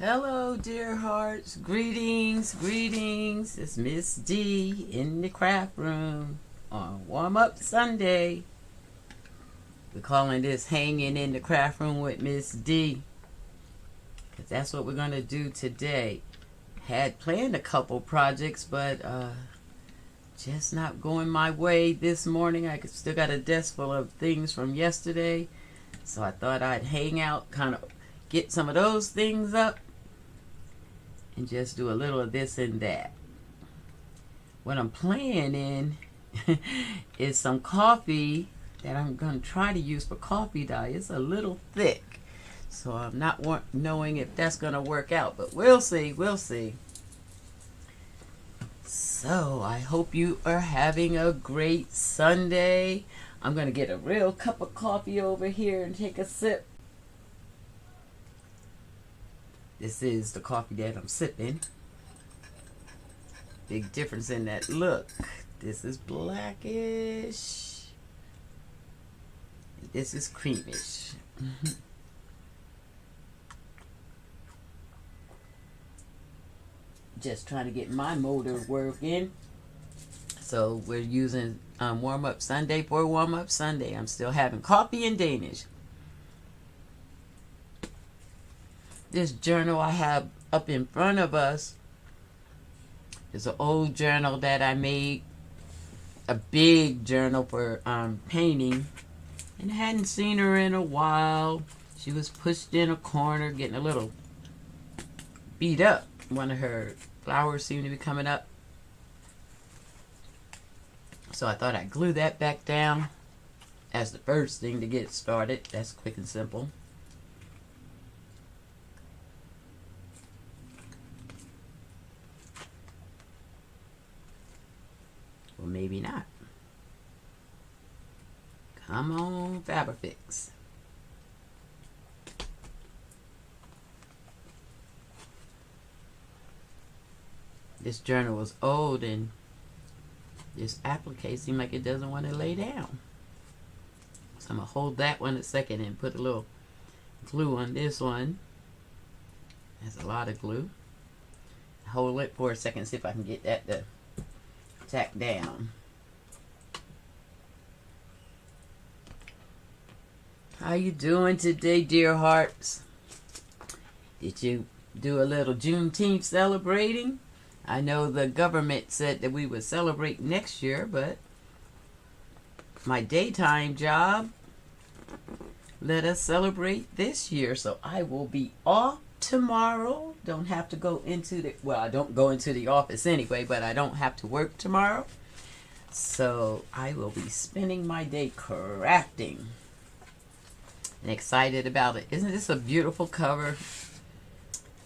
Hello, dear hearts. Greetings, greetings. It's Miss D in the craft room on Warm Up Sunday. We're calling this Hanging in the Craft Room with Miss D, because that's what we're going to do today. Had planned a couple projects, but just not going my way this morning. I still got a desk full of things from yesterday, so I thought I'd hang out, kind of get some of those things up, and just do a little of this and that. What I'm planning is some coffee that I'm going to try to use for coffee dye. It's a little thick, so I'm not knowing if that's going to work out, but we'll see. So I hope you are having a great Sunday. I'm going to get a real cup of coffee over here and take a sip. This is the coffee that I'm sipping. Big difference in that look. This is blackish. This is creamish. Just trying to get my motor working. So we're using Warm Up Sunday for Warm Up Sunday. I'm still having coffee in Danish. This journal I have up in front of us is an old journal that I made, a big journal for painting, and I hadn't seen her in a while. She was pushed in a corner, getting a little beat up. One of her flowers seemed to be coming up, so I thought I'd glue that back down as the first thing to get started. That's quick and simple. Or maybe not. Come on, Fabrifix. This journal was old, and this applique seems like it doesn't want to lay down. So I'm going to hold that one a second and put a little glue on this one. That's a lot of glue. Hold it for a second, see if I can get that to tack down. How you doing today, dear hearts? Did you do a little Juneteenth celebrating? I know the government said that we would celebrate next year, but my daytime job let us celebrate this year, so I will be off tomorrow. Don't have to go into the, well, I don't go into the office anyway, but I don't have to work tomorrow, so I will be spending my day crafting and excited about it. Isn't this a beautiful cover?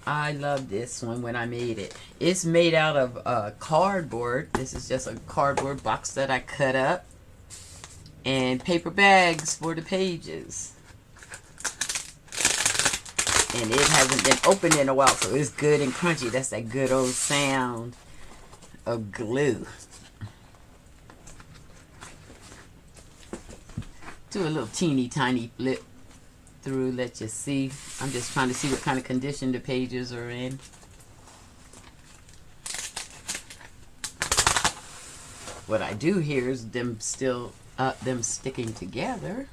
I love this one when I made it. It's made out of cardboard. This is just a cardboard box that I cut up, and paper bags for the pages. And it hasn't been opened in a while, so it's good and crunchy. That's that good old sound of glue. Do a little teeny tiny flip through, let you see. I'm just trying to see what kind of condition the pages are in. What I do here is them sticking together.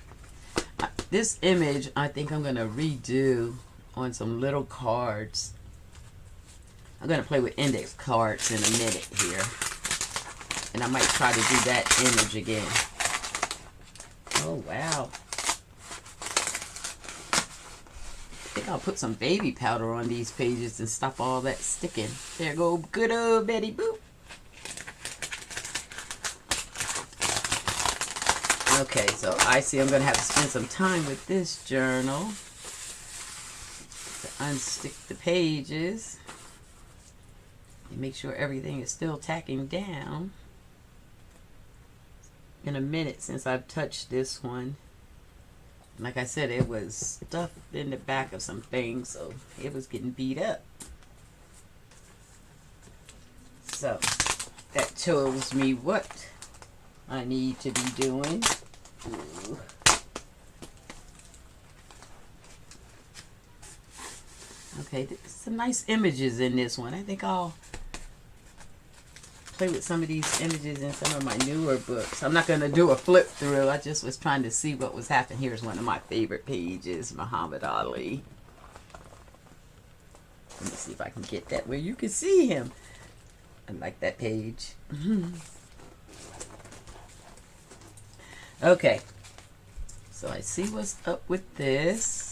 This image I think I'm going to redo on some little cards. I'm going to play with index cards in a minute here, and I might try to do that image again. Oh wow. I think I'll put some baby powder on these pages and stop all that sticking. There go good old Betty Boop. Okay, so I see I'm going to have to spend some time with this journal to unstick the pages and make sure everything is still tacking down. In a minute since I've touched this one. Like I said, it was stuffed in the back of some things, so it was getting beat up. So that tells me what I need to be doing. Okay, some nice images in this one. I think I'll play with some of these images in some of my newer books. I'm not going to do a flip through. I just was trying to see what was happening. Here's one of my favorite pages, Muhammad Ali. Let me see if I can get that where you can see him. I like that page. Okay, so I see what's up with this.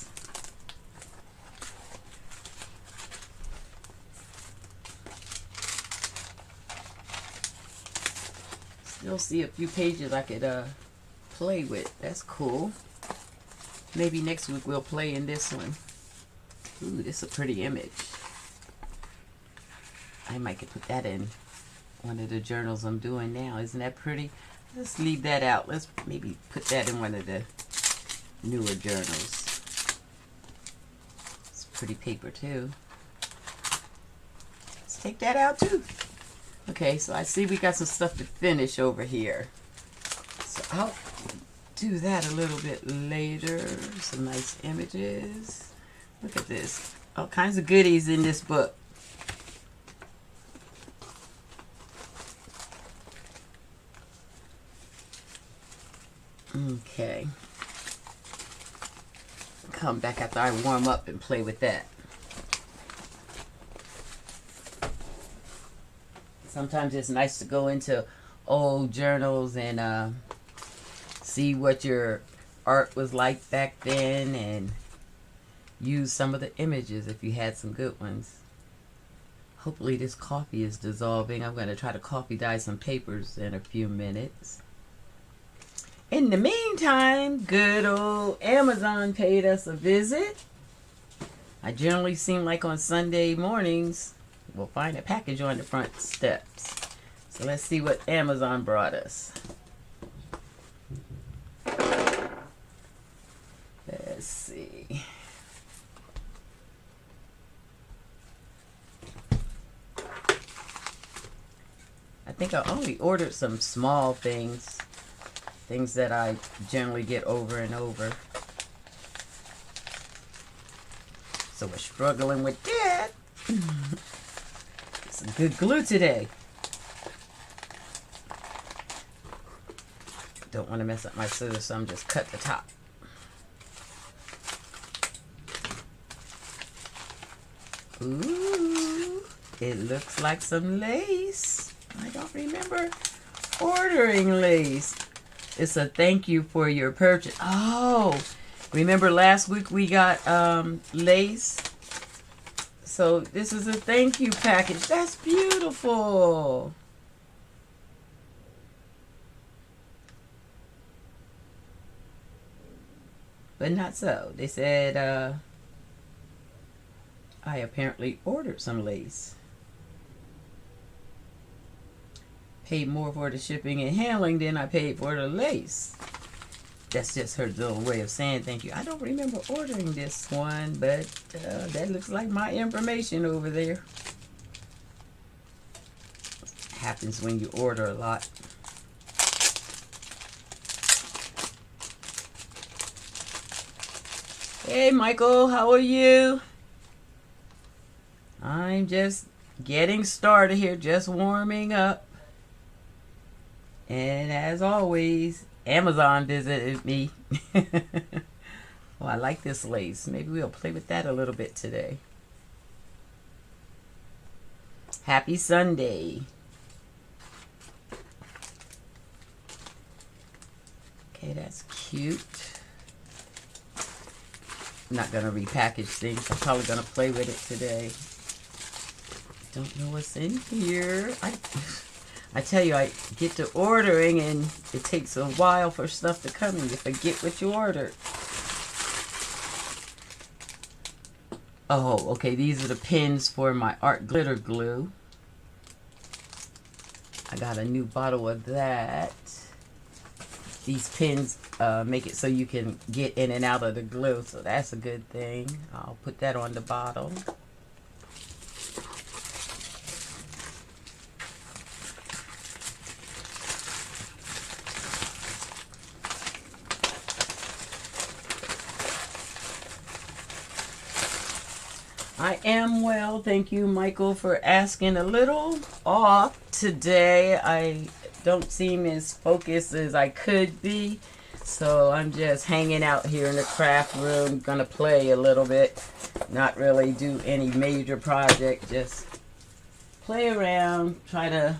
Still see a few pages I could play with. That's cool. Maybe next week we'll play in this one. Ooh, this is a pretty image. I might could put that in one of the journals I'm doing now. Isn't that pretty? Let's leave that out. Let's maybe put that in one of the newer journals. It's pretty paper too. Let's take that out too. Okay, so I see we got some stuff to finish over here. So I'll do that a little bit later. Some nice images. Look at this. All kinds of goodies in this book. Okay. Come back after I warm up and play with that. Sometimes it's nice to go into old journals and see what your art was like back then and use some of the images if you had some good ones. Hopefully this coffee is dissolving. I'm going to try to coffee dye some papers in a few minutes. In the meantime, good old Amazon paid us a visit. I generally seem like on Sunday mornings we'll find a package on the front steps. So let's see what Amazon brought us. Let's see. I think I only ordered some small things. Things that I generally get over and over. So we're struggling with that. Some good glue today. Don't want to mess up my scissors, so I'm just cut the top. Ooh, it looks like some lace. I don't remember ordering lace. It's a thank you for your purchase. Oh, remember last week we got lace? So this is a thank you package. That's beautiful. But not so. They said I apparently ordered some lace. Paid more for the shipping and handling than I paid for the lace. That's just her little way of saying thank you. I don't remember ordering this one, but that looks like my information over there. Happens when you order a lot. Hey Michael, how are you? I'm just getting started here, just warming up. And as always, Amazon visited me. Well, I like this lace. Maybe we'll play with that a little bit today. Happy Sunday. Okay, that's cute. I'm not going to repackage things. I'm probably going to play with it today. Don't know what's in here. I tell you, I get to ordering and it takes a while for stuff to come and you forget what you ordered. Oh, okay, these are the pins for my art glitter glue. I got a new bottle of that. These pins make it so you can get in and out of the glue, so that's a good thing. I'll put that on the bottle. I am well. Thank you, Michael, for asking. A little off today. I don't seem as focused as I could be. So I'm just hanging out here in the craft room. Gonna play a little bit. Not really do any major project. Just play around. Try to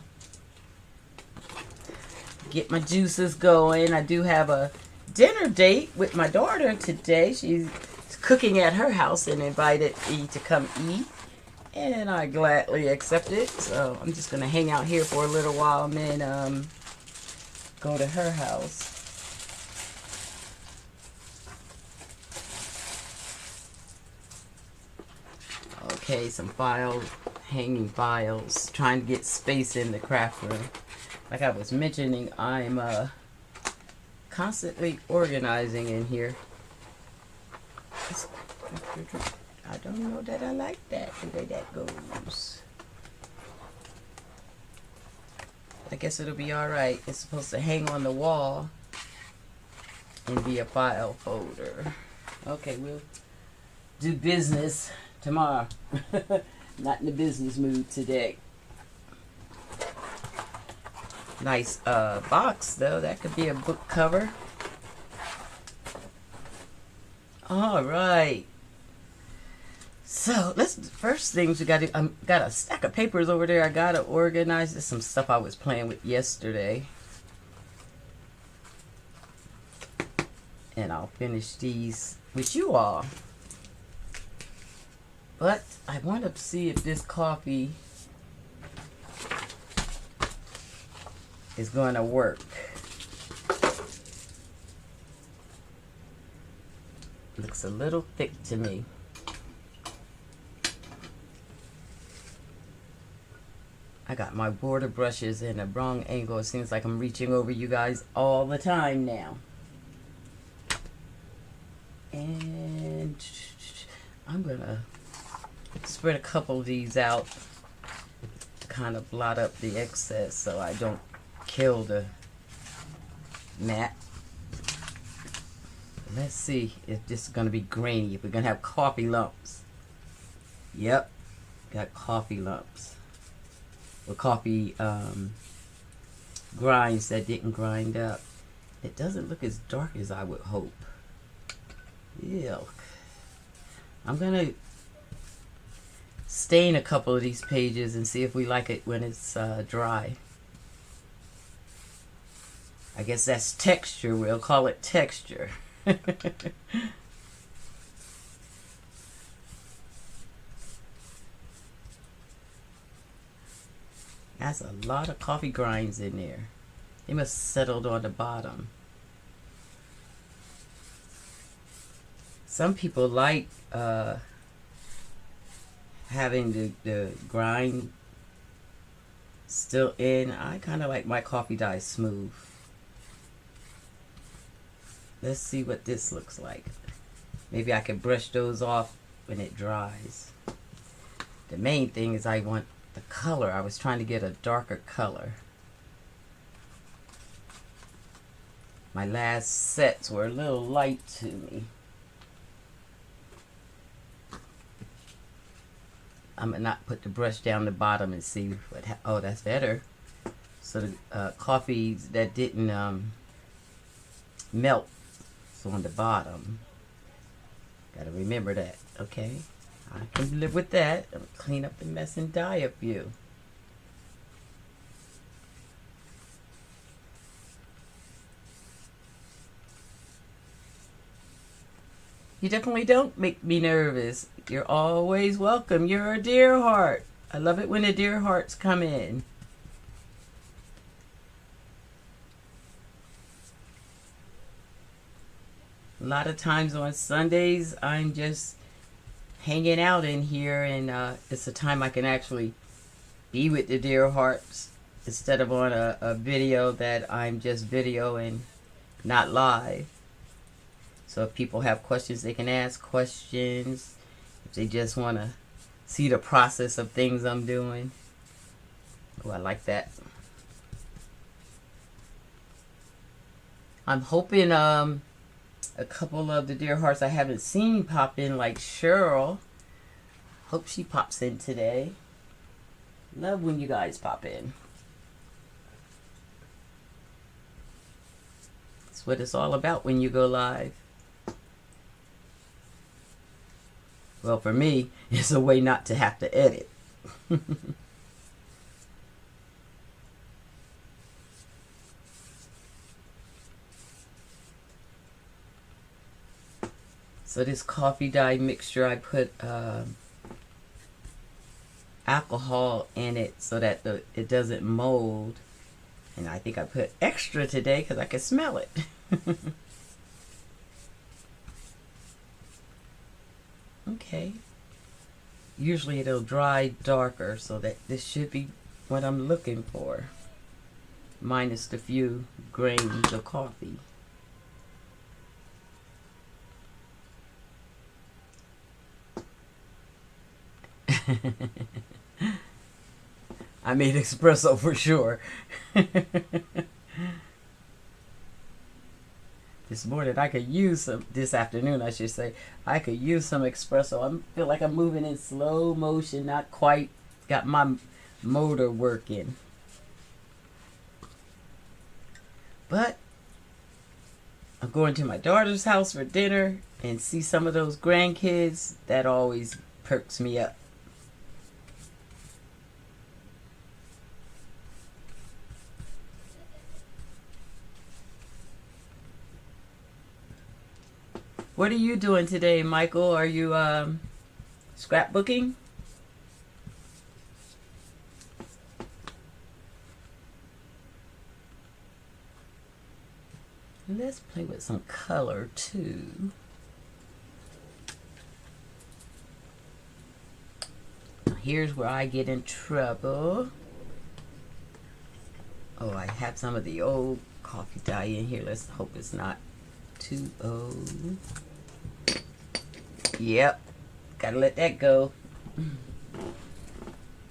get my juices going. I do have a dinner date with my daughter today. She's cooking at her house and invited me to come eat, and I gladly accepted. So I'm just gonna hang out here for a little while and then go to her house. Okay, some files, hanging files, trying to get space in the craft room. Like I was mentioning, I'm constantly organizing in here. I don't know that I like that, the way that goes. I guess it'll be alright. It's supposed to hang on the wall and be a file folder. Okay, we'll do business tomorrow. Not in the business mood today. Nice box though. That could be a book cover. All right. So let's. First things we got to. Got a stack of papers over there. I gotta organize. There's some stuff I was playing with yesterday, and I'll finish these with you all. But I want to see if this coffee is going to work. Looks a little thick to me. I got my border brushes in a wrong angle. It seems like I'm reaching over you guys all the time now. And I'm going to spread a couple of these out to kind of blot up the excess so I don't kill the mat. Let's see if this is going to be grainy, if we're going to have coffee lumps. Yep, got coffee lumps. Or coffee grinds that didn't grind up. It doesn't look as dark as I would hope. Yuck. I'm going to stain a couple of these pages and see if we like it when it's dry. I guess that's texture. We'll call it texture. That's a lot of coffee grinds in there. They must have settled on the bottom. Some people like having the grind still in. I kind of like my coffee dye smooth. Let's see what this looks like. Maybe I can brush those off when it dries. The main thing is I want the color. I was trying to get a darker color. My last sets were a little light to me. I'm gonna not put the brush down the bottom and see what. Oh, that's better. So the coffee that didn't melt is on the bottom. Gotta remember that. Okay, I can live with that. I'm gonna clean up the mess and dye a few. You definitely don't make me nervous. You're always welcome. You're a dear heart. I love it when the dear hearts come in. A lot of times on Sundays, I'm just hanging out in here, and it's a time I can actually be with the dear hearts instead of on a video that I'm just videoing, not live. So if people have questions, they can ask questions. If they just want to see the process of things I'm doing. Oh, I like that. I'm hoping a couple of the dear hearts I haven't seen pop in, like Cheryl. Hope she pops in today. Love when you guys pop in. That's what it's all about when you go live. Well, for me, it's a way not to have to edit. So this coffee dye mixture, I put alcohol in it so that it doesn't mold. And I think I put extra today because I can smell it. Okay. Usually it'll dry darker, so that this should be what I'm looking for. Minus the few grains of coffee. I made espresso for sure. This morning I could use some, this afternoon I should say, I could use some espresso. I feel like I'm moving in slow motion, not quite got my motor working. But I'm going to my daughter's house for dinner and see some of those grandkids. That always perks me up. What are you doing today, Michael? Are you scrapbooking? Let's play with some color too. Now here's where I get in trouble. Oh, I have some of the old coffee dye in here. Let's hope it's not too old. Yep, gotta let that go.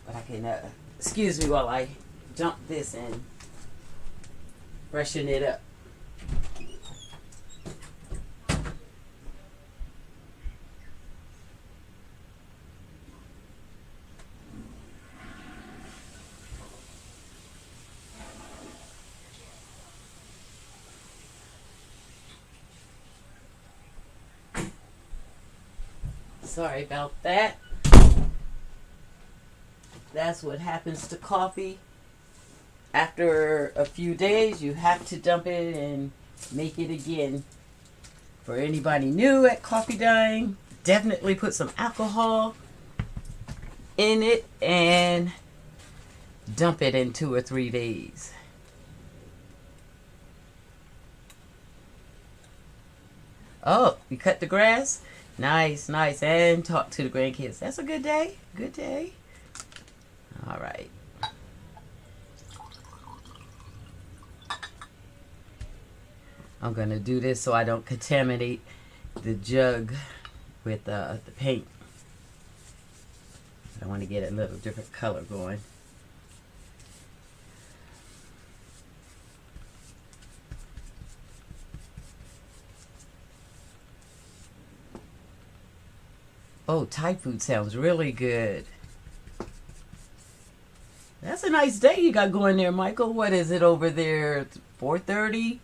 But I can, excuse me while I dump this and freshen it up. Sorry about that. That's what happens to coffee. After a few days, you have to dump it and make it again. For anybody new at coffee dyeing, definitely put some alcohol in it and dump it in 2 or 3 days. Oh, you cut the grass? Nice, nice. And talk to the grandkids. That's a good day. Good day. All right. I'm going to do this so I don't contaminate the jug with the paint. I want to get a little different color going. Oh, Thai food sounds really good. That's a nice day you got going there, Michael. What is it over there? 4:30?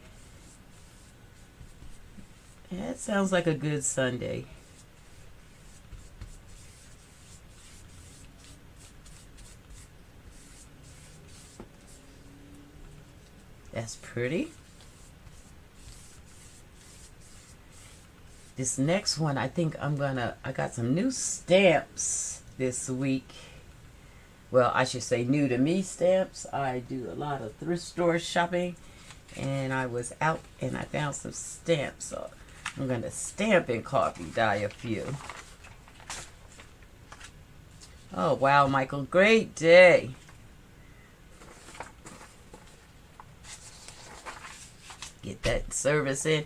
Yeah, it sounds like a good Sunday. That's pretty. This next one, I think I got some new stamps this week. Well, I should say new to me stamps. I do a lot of thrift store shopping, and I was out and I found some stamps. So I'm going to stamp and coffee dye a few. Oh, wow, Michael, great day. Get that service in.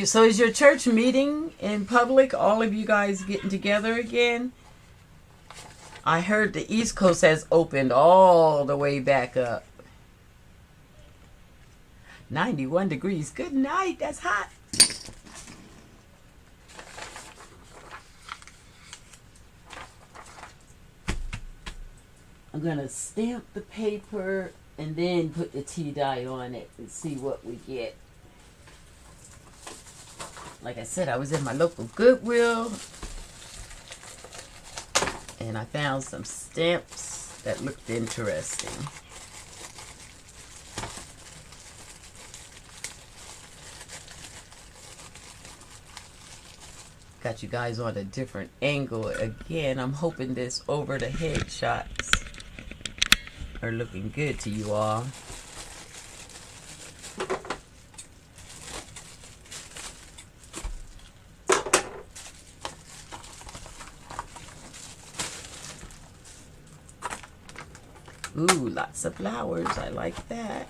So is your church meeting in public? All of you guys getting together again? I heard the East Coast has opened all the way back up. 91 degrees. Good night. That's hot. I'm going to stamp the paper and then put the tea dye on it and see what we get. Like I said, I was in my local Goodwill and I found some stamps that looked interesting. Got you guys on a different angle again. I'm hoping this over the head shots are looking good to you all. Ooh, lots of flowers. I like that.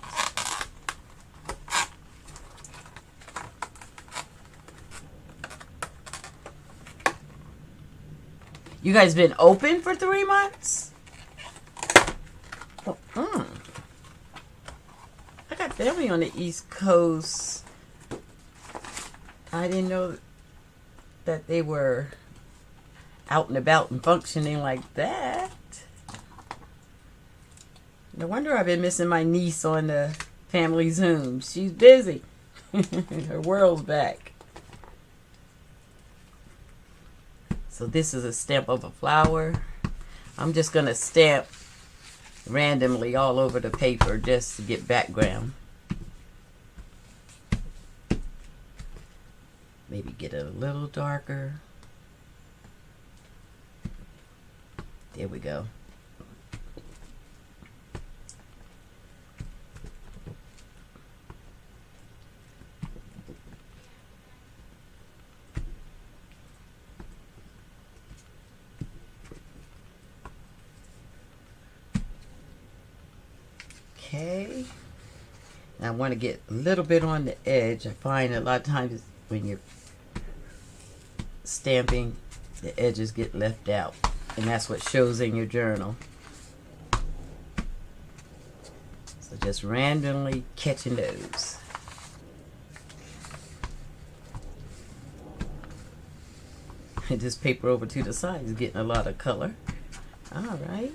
You guys been open for 3 months? I got family on the East Coast. I didn't know that they were out and about and functioning like that. No wonder I've been missing my niece on the family Zoom. She's busy. Her world's back. So this is a stamp of a flower. I'm just going to stamp randomly all over the paper just to get background. Maybe get it a little darker. There we go. Okay, now I want to get a little bit on the edge. I find a lot of times when you're stamping, the edges get left out, and that's what shows in your journal. So just randomly catching those. And this paper over to the side is getting a lot of color. All right.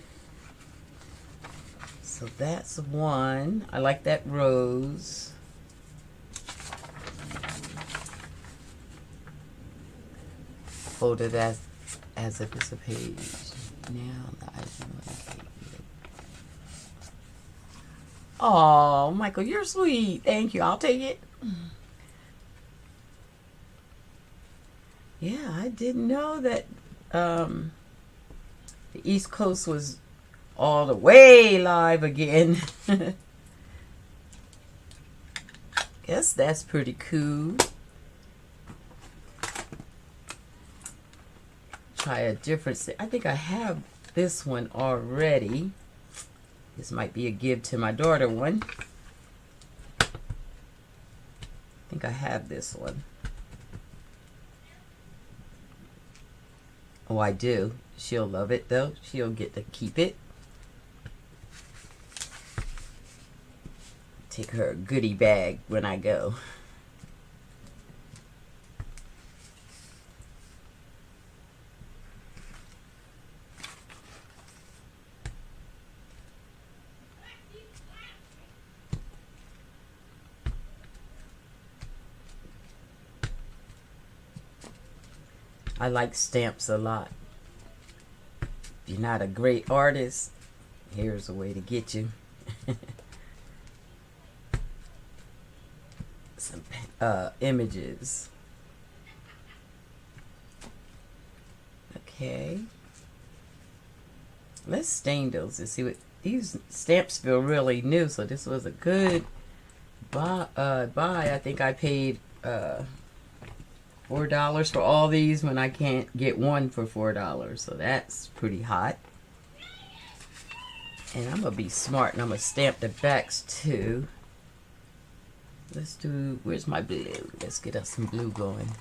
So that's one. I like that rose. Fold it as if it's a page. Now oh, Michael, you're sweet. Thank you. I'll take it. Yeah, I didn't know that the East Coast was all the way live again. Guess that's pretty cool. Try a different. I think I have this one already. This might be a give to my daughter one. I think I have this one. Oh, I do. She'll love it though. She'll get to keep it. Take her a goodie bag when I go. I like stamps a lot. If you're not a great artist, here's a way to get you. Some images. Okay. Let's stain those and see what these stamps feel really new. So this was a good buy. I think I paid $4 for all these when I can't get one for $4. So that's pretty hot. And I'm gonna be smart and I'm gonna stamp the backs too. Let's do, where's my blue? Let's get us some blue going.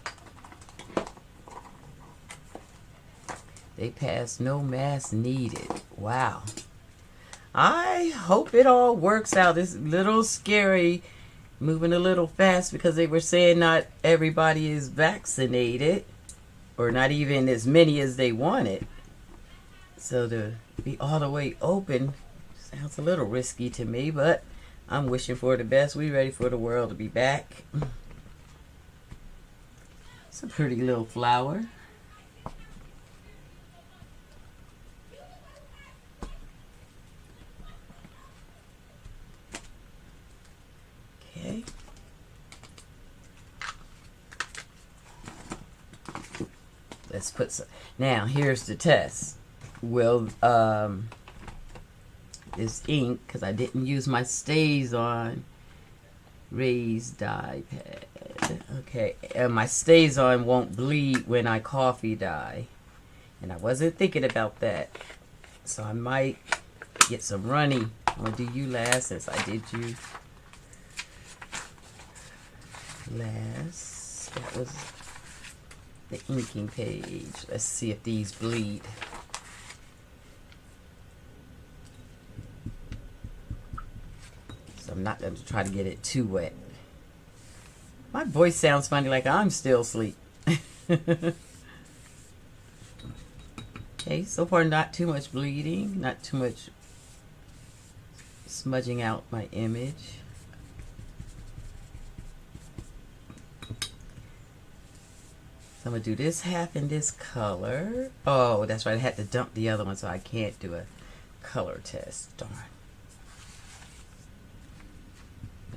They passed, no mask needed. Wow. I hope it all works out. It's a little scary, moving a little fast because they were saying not everybody is vaccinated, or not even as many as they wanted. So the be all the way open sounds a little risky to me, but I'm wishing for the best. We ready for the world to be back. It's a pretty little flower. Okay. Let's put some. Now here's the test. Will this ink, because I didn't use my StazOn raised dye pad. Okay, and my StazOn won't bleed when I coffee dye, and I wasn't thinking about that, so I might get some runny. I'm gonna do you last since I did you last. That was the inking page. Let's see if these bleed. So I'm not going to try to get it too wet. My voice sounds funny, like I'm still asleep. Okay, so far not too much bleeding, not too much smudging out my image. So I'm going to do this half in this color. Oh, that's right. I had to dump the other one, so I can't do a color test. Darn.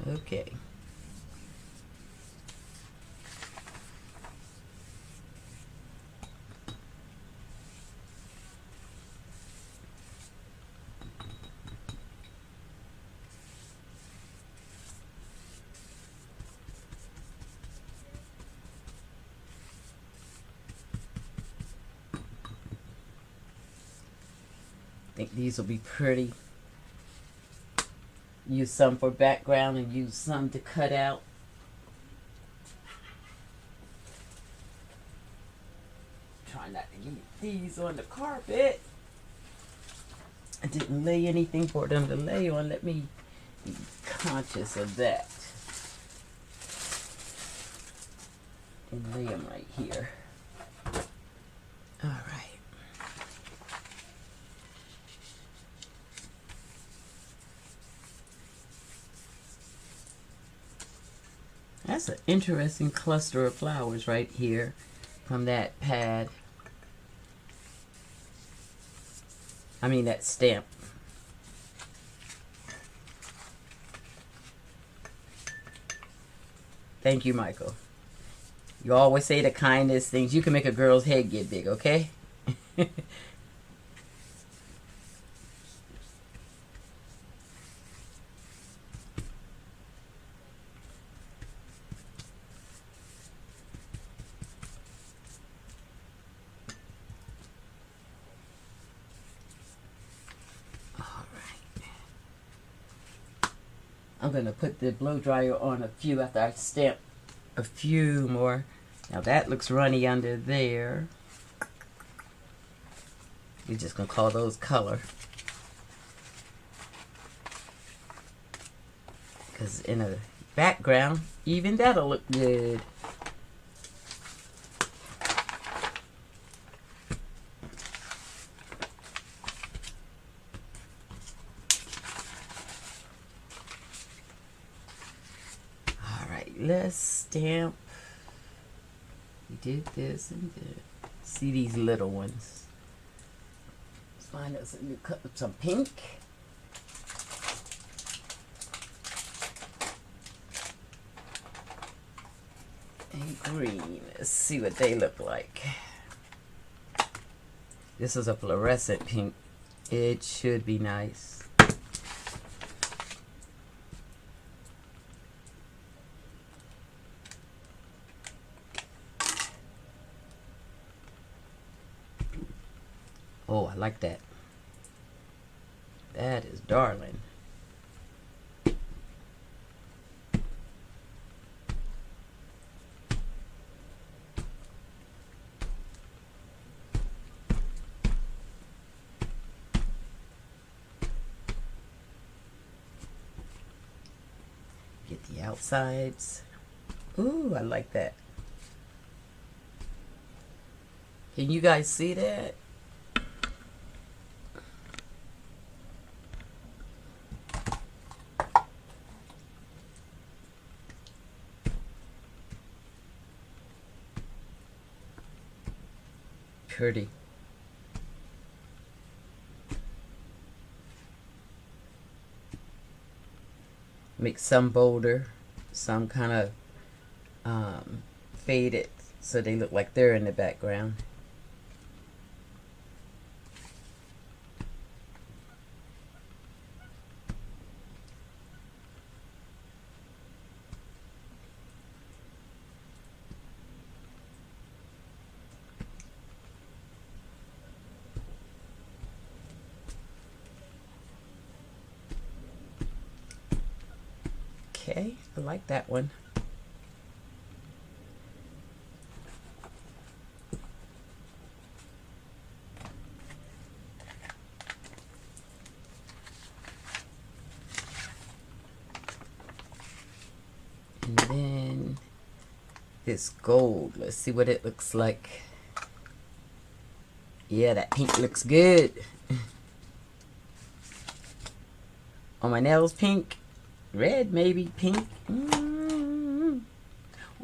Okay. I think these will be pretty. Use some for background and use some to cut out. Try not to get these on the carpet. I didn't lay anything for them to lay on. Let me be conscious of that. And lay them right here. All right. That's an interesting cluster of flowers right here from that pad. I mean that stamp. Thank you, Michael. You always say the kindest things. You can make a girl's head get big, okay? I'm going to put the blow dryer on a few after I stamp a few more. Now that looks runny under there. We're just going to call those color. Because in a background, even that'll look good. Let's stamp. We did this and did. See these little ones. Let's find us a new cut with some pink. And green. Let's see what they look like. This is a fluorescent pink. It should be nice. Oh, I like that. That is darling. Get the outsides. Ooh, I like that. Can you guys see that? pretty. Make some bolder, some kind of faded so they look like they're in the background. Okay, I like that one. And then this gold, let's see what it looks like. Yeah, that pink looks good. On my nails, pink. Red, maybe pink.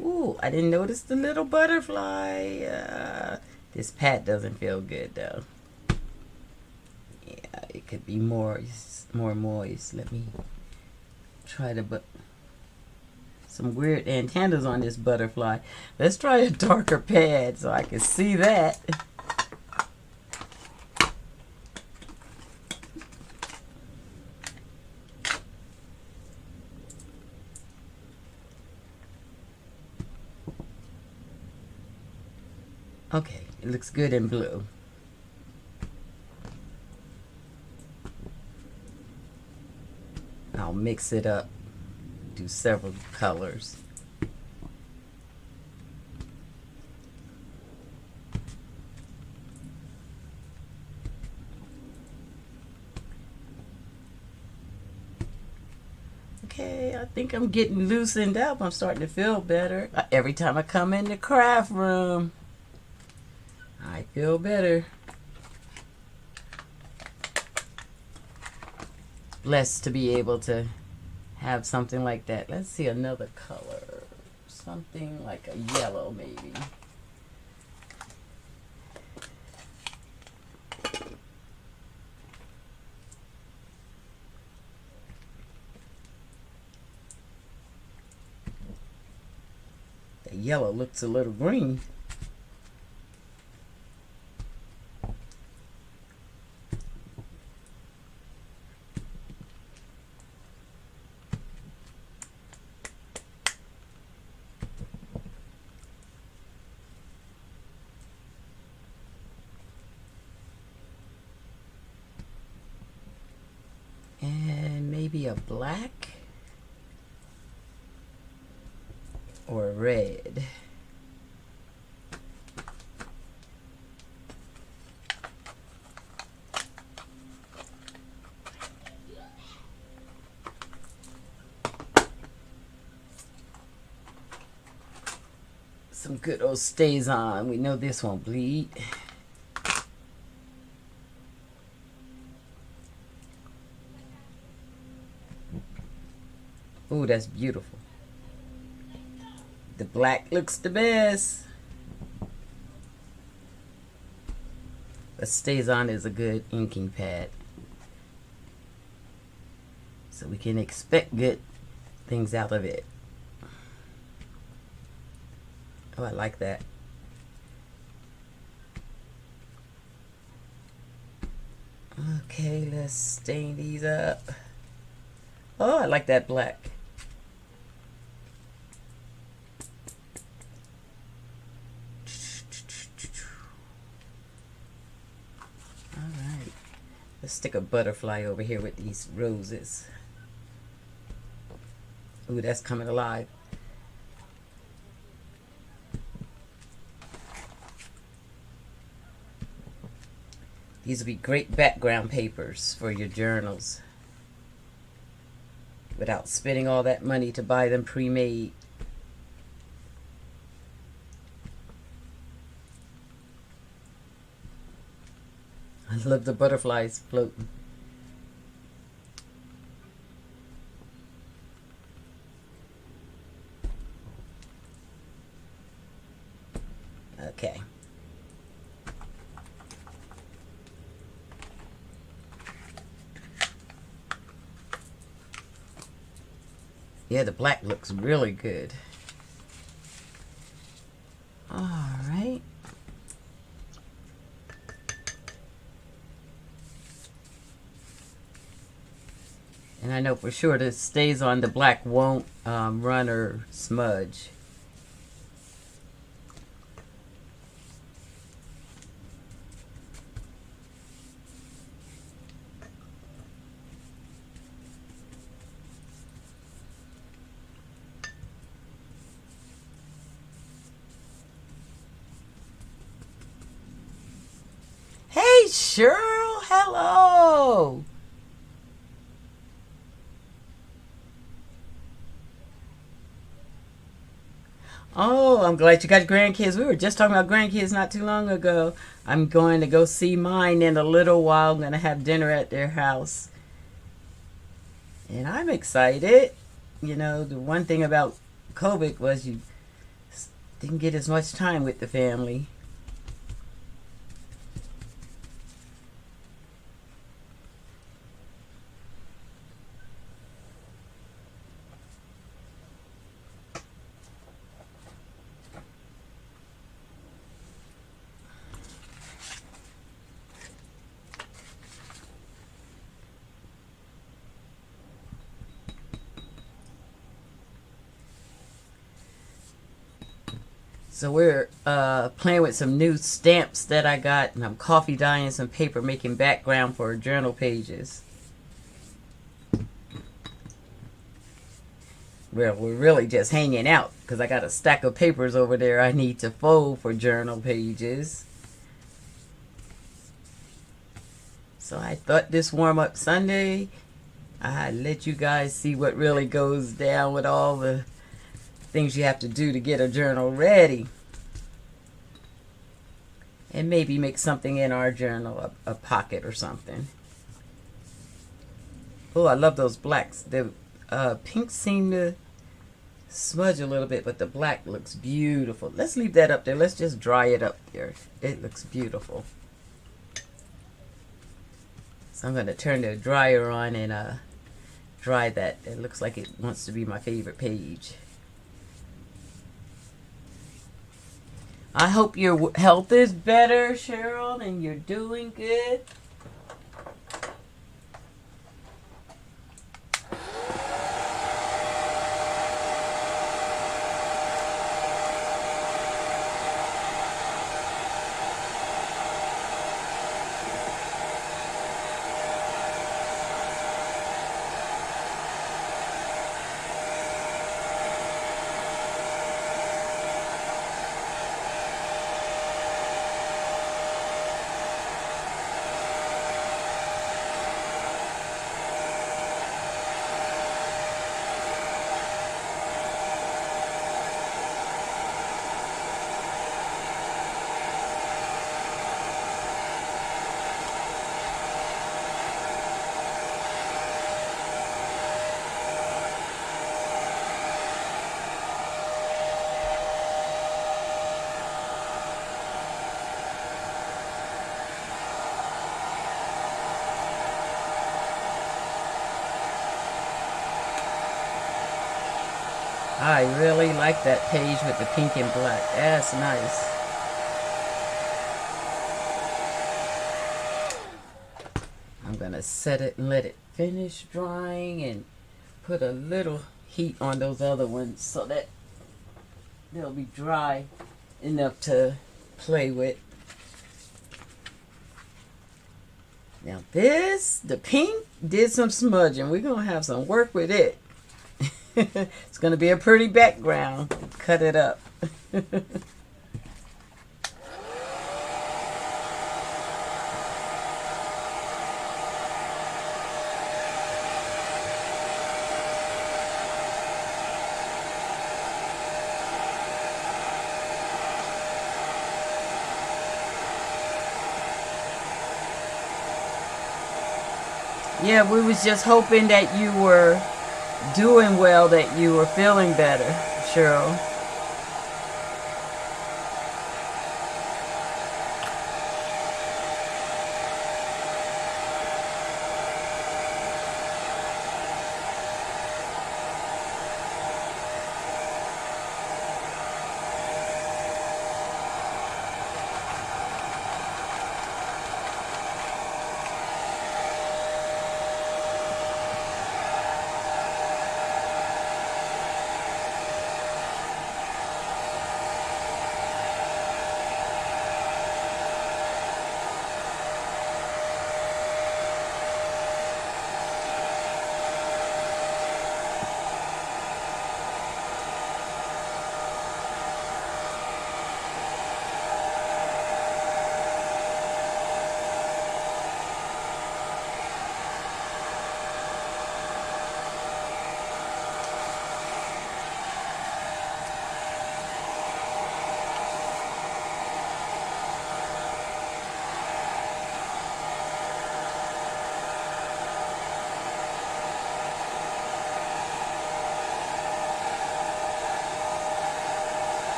Ooh, I didn't notice the little butterfly. This pad doesn't feel good though. Yeah, it could be more moist. Let me try to put some weird antennas on this butterfly. Let's try a darker pad so I can see that. Okay, it looks good in blue. I'll mix it up, do several colors. Okay, I think I'm getting loosened up. I'm starting to feel better. Every time I come in the craft room, I feel better. Blessed to be able to have something like that. Let's see another color. Something like a yellow maybe. The yellow looks a little green. And maybe a black or a red. Some good old StazOn. We know this won't bleed. Ooh, that's beautiful. The black looks the best. But StazOn is a good inking pad. So we can expect good things out of it. Oh, I like that. Okay, let's stain these up. Oh, I like that black. All right. Let's stick a butterfly over here with these roses. Ooh, that's coming alive. These will be great background papers for your journals without spending all that money to buy them pre-made. I love the butterflies floating. Okay. Yeah, the black looks really good. All right. And I know for sure that stays on, the black won't run or smudge. Hey, Cheryl, hello. Oh, I'm glad you got grandkids. We were just talking about grandkids not too long ago. I'm going to go see mine in a little while. I'm going to have dinner at their house. And I'm excited. You know, the one thing about COVID was you didn't get as much time with the family. So we're playing with some new stamps that I got, and I'm coffee dyeing some paper, making background for journal pages. Well, we're really just hanging out because I got a stack of papers over there I need to fold for journal pages. So I thought this warm-up Sunday, I'd let you guys see what really goes down with all the things you have to do to get a journal ready. And maybe make something in our journal, a pocket or something. Oh, I love those blacks. The pinks seem to smudge a little bit, but the black looks beautiful. Let's leave that up there. Let's just dry it up there. It looks beautiful. So I'm going to turn the dryer on and dry that. It looks like it wants to be my favorite page. I hope your health is better, Cheryl, and you're doing good. I really like that page with the pink and black. That's nice. I'm going to set it and let it finish drying and put a little heat on those other ones so that they'll be dry enough to play with. Now this, the pink, did some smudging. We're going to have some work with it. It's going to be a pretty background. Cut it up. Yeah, we was just hoping that you were doing well, that you were feeling better, Cheryl.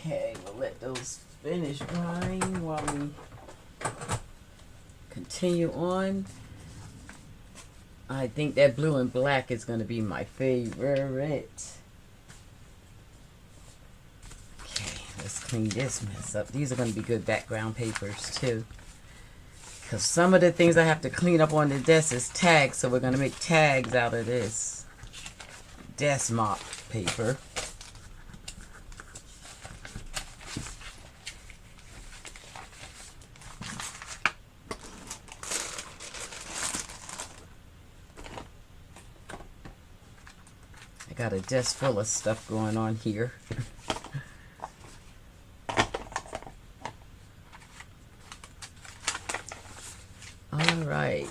Okay, we'll let those finish drying while we continue on. I think that blue and black is going to be my favorite. Okay, let's clean this mess up. These are going to be good background papers too. Because some of the things I have to clean up on the desk is tags, so we're going to make tags out of this desk mop paper. I got a desk full of stuff going on here. Alright,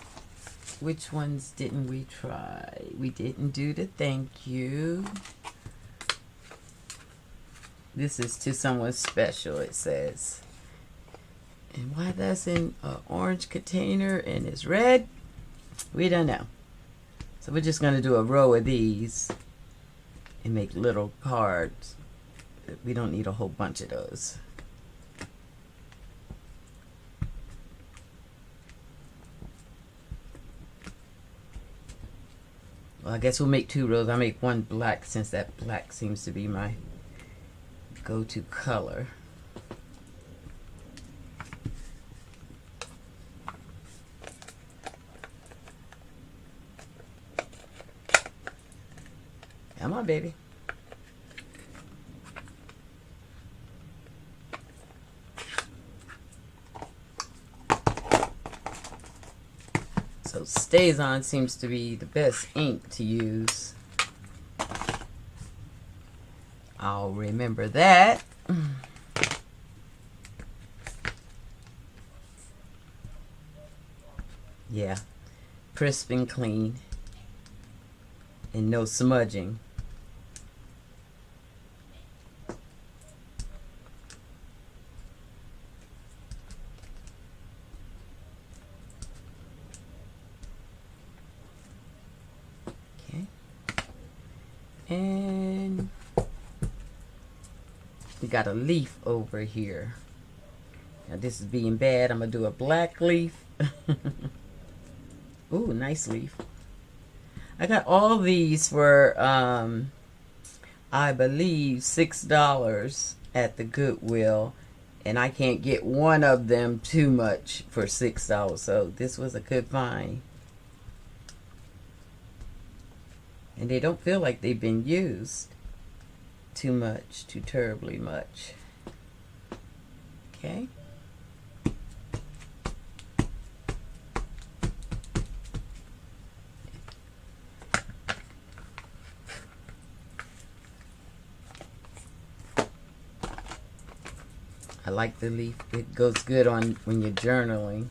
which ones didn't we try? We didn't do the thank you. This is to someone special, it says. And why that's in an orange container and it's red, we don't know. So we're just going to do a row of these and make little cards. We don't need a whole bunch of those. Well, I guess we'll make 2 rows. I'll make one black since that black seems to be my go-to color. Come on, baby. So StazOn seems to be the best ink to use. I'll remember that. Yeah, crisp and clean and no smudging. And we got a leaf over here. Now this is being bad. I'm going to do a black leaf. Ooh, nice leaf. I got all these for, I believe, $6 at the Goodwill. And I can't get one of them too much for $6. So this was a good find. And they don't feel like they've been used too much, too terribly much. Okay. I like the leaf. It goes good on when you're journaling.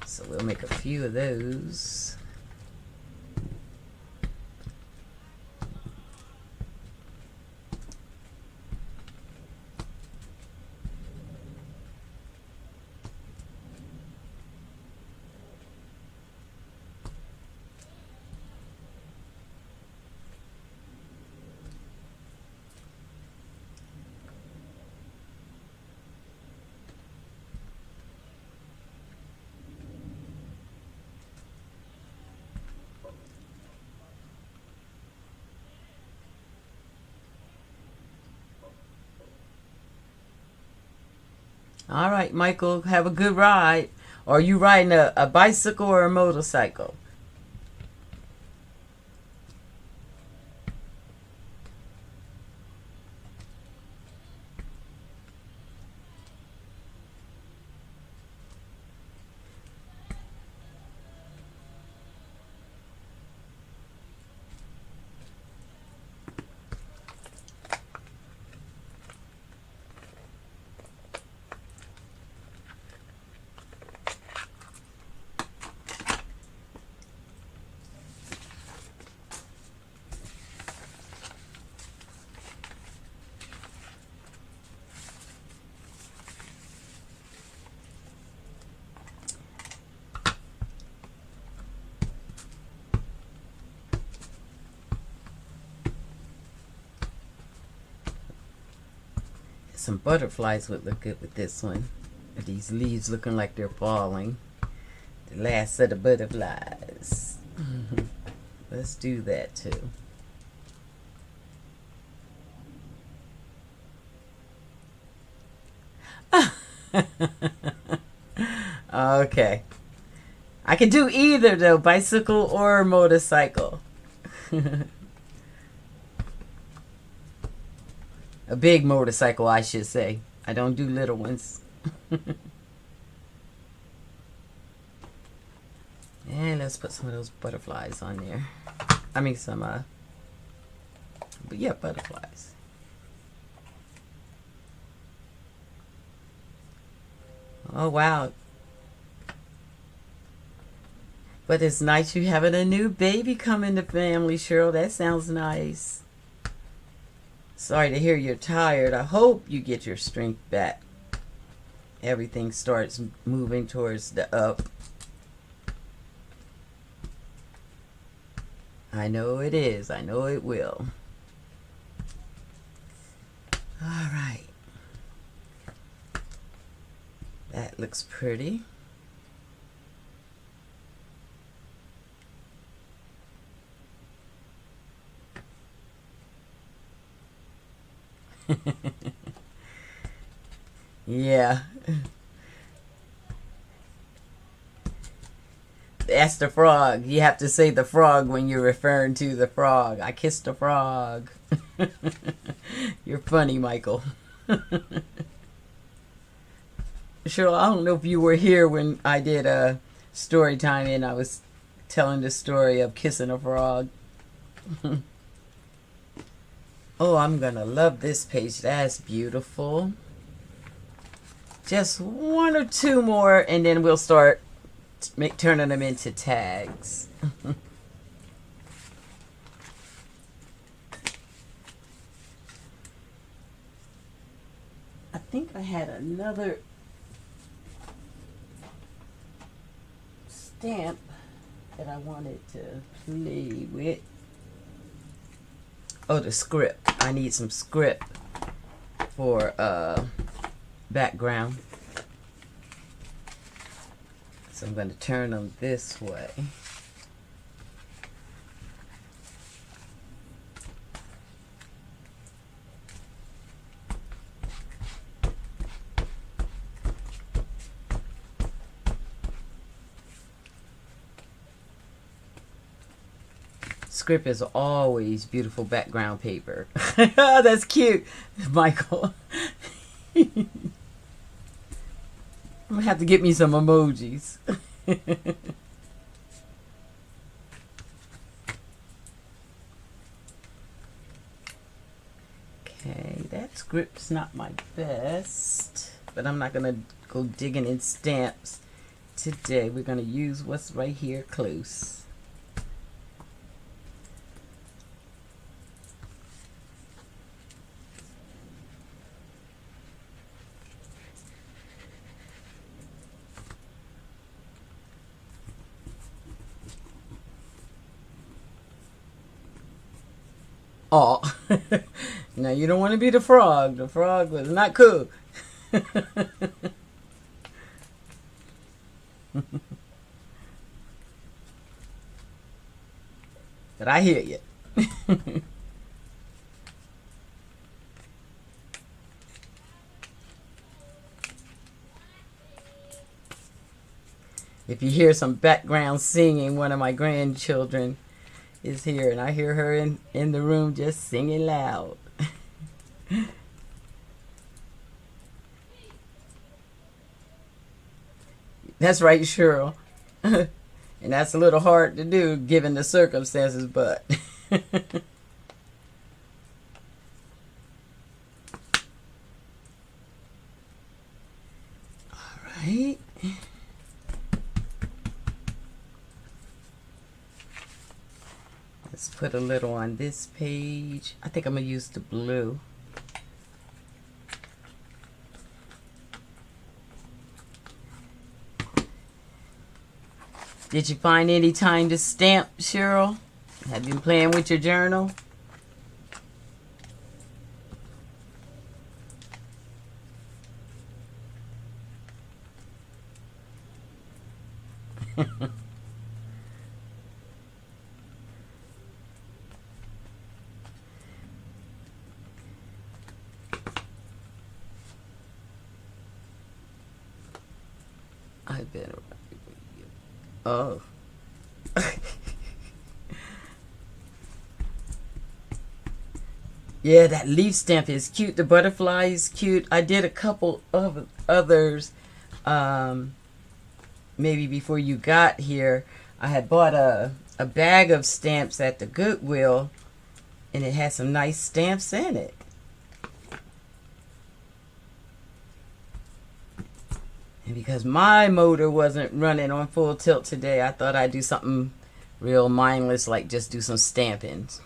So we'll make a few of those. All right, Michael, have a good ride. Are you riding a bicycle or a motorcycle? Some butterflies would look good with this one. These leaves looking like they're falling. The last set of butterflies. Let's do that too. Okay. I can do either though, bicycle or motorcycle. A big motorcycle, I should say. I don't do little ones. And let's put some of those butterflies on there. I mean some, but yeah, butterflies. Oh, wow. But it's nice you having a new baby come in the family, Cheryl. That sounds nice. Sorry to hear you're tired. I hope you get your strength back. Everything starts moving towards the up. I know it is. I know it will. All right. That looks pretty. Yeah. That's the frog. You have to say the frog when you're referring to the frog. I kissed a frog. You're funny, Michael. Sure, I don't know if you were here when I did a story time and I was telling the story of kissing a frog. Oh, I'm gonna love this page. That's beautiful. Just one or two more and then we'll start turning them into tags. I think I had another stamp that I wanted to play with. Oh, the script. I need some script for background. So I'm going to turn them this way. Script is always beautiful background paper. That's cute, Michael. I'm gonna have to get me some emojis. Okay, that script's not my best, but I'm not gonna go digging in stamps today. We're gonna use what's right here close. Oh, now you don't want to be the frog. The frog was not cool. But I hear you. If you hear some background singing, one of my grandchildren is here, and I hear her in the room just singing loud. That's right, Cheryl. And that's a little hard to do given the circumstances, but all right. Let's put a little on this page. I think I'm gonna use the blue. Did you find any time to stamp, Cheryl? Have you been playing with your journal? I better. Oh. Yeah, that leaf stamp is cute. The butterfly is cute. I did a couple of others maybe before you got here. I had bought a bag of stamps at the Goodwill, and it had some nice stamps in it. And because my motor wasn't running on full tilt today, I thought I'd do something real mindless, like just do some stampings.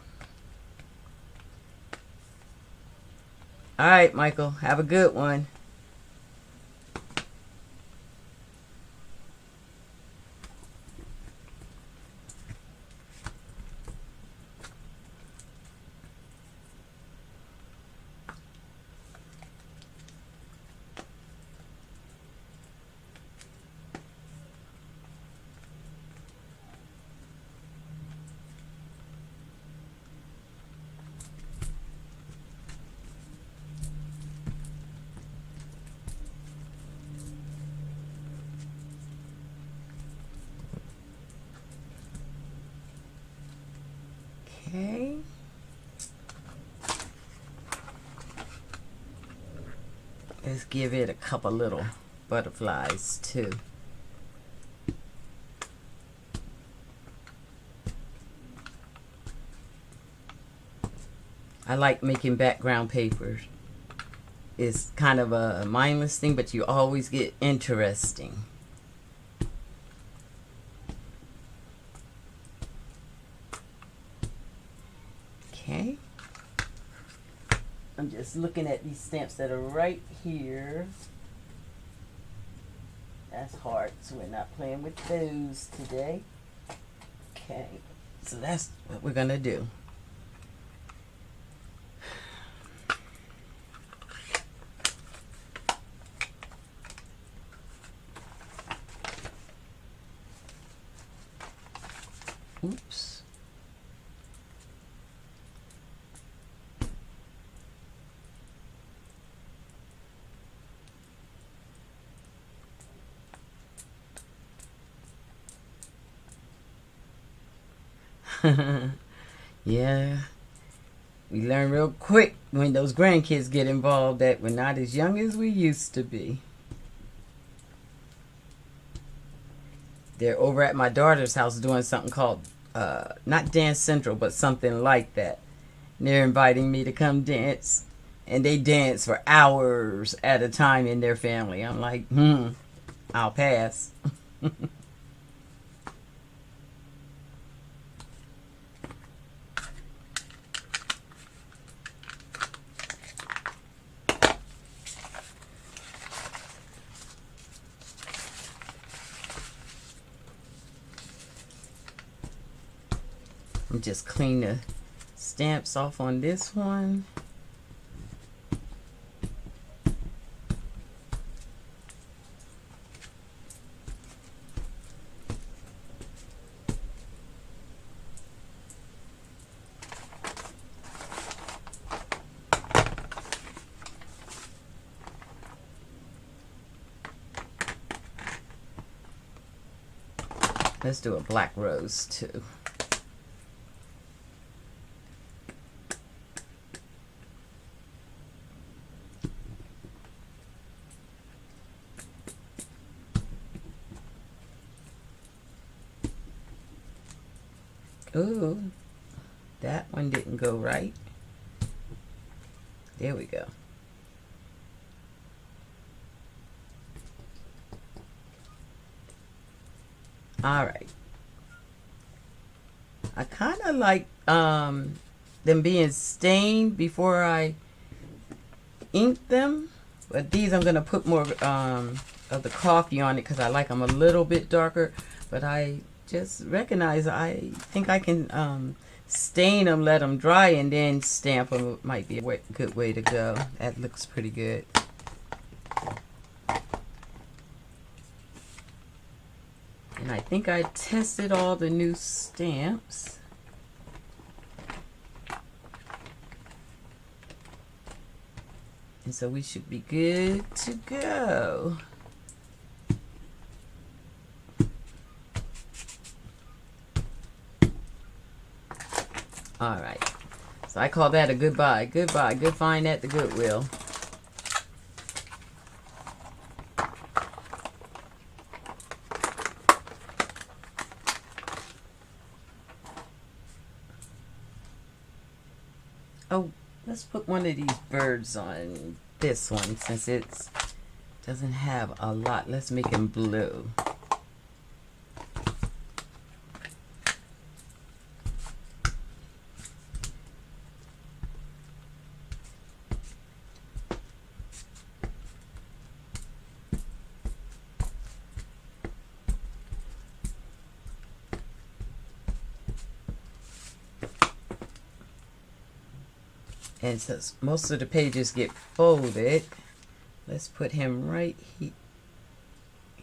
All right, Michael, have a good one. Okay. Let's give it a couple little butterflies too. I like making background papers. It's kind of a mindless thing, but you always get interesting. Okay. I'm just looking at these stamps that are right here. That's hearts. We're not playing with those today. Okay. So that's what we're going to do. Oops. Yeah, we learn real quick when those grandkids get involved that we're not as young as we used to be. They're over at my daughter's house doing something called, not Dance Central, but something like that. And they're inviting me to come dance. And they dance for hours at a time in their family. I'm like, I'll pass. Just clean the stamps off on this one. Let's do a black rose too. Ooh, that one didn't go right. There we go. All right. I kind of like them being stained before I ink them, but these I'm gonna put more of the coffee on it because I like them a little bit darker. But I just recognize I think I can stain them, let them dry, and then stamp them. Might be a good way to go. That looks pretty good. And I think I tested all the new stamps. And so we should be good to go. All right. So I call that a goodbye. Goodbye. Good find at the Goodwill. Oh, let's put one of these birds on this one since it doesn't have a lot. Let's make him blue. And since most of the pages get folded, let's put him right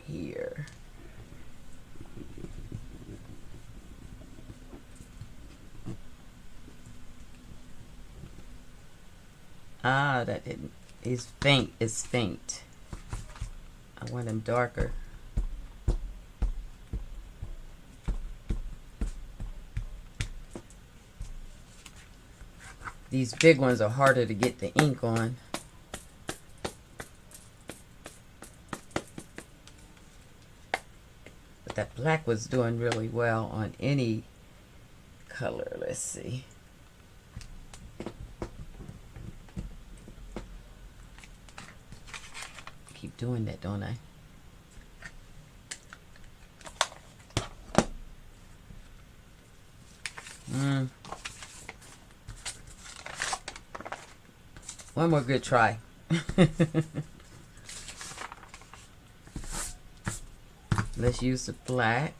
here. Ah, that didn't. He's faint. It's faint. I want him darker. These big ones are harder to get the ink on. But that black was doing really well on any color. Let's see. Keep doing that, don't I? One more good try. Let's use the black.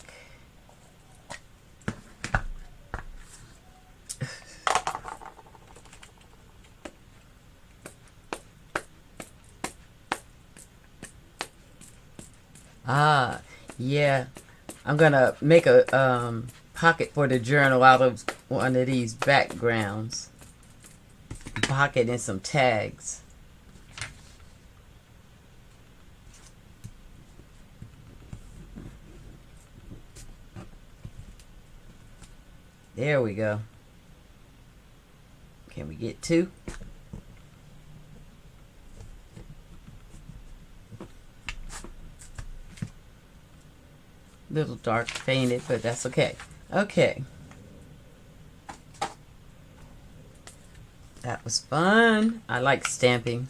Ah, yeah. I'm gonna make a pocket for the journal out of one of these backgrounds. Pocket and some tags. There we go. Can we get two? Little dark painted, but that's okay. Okay. That was fun. I like stamping.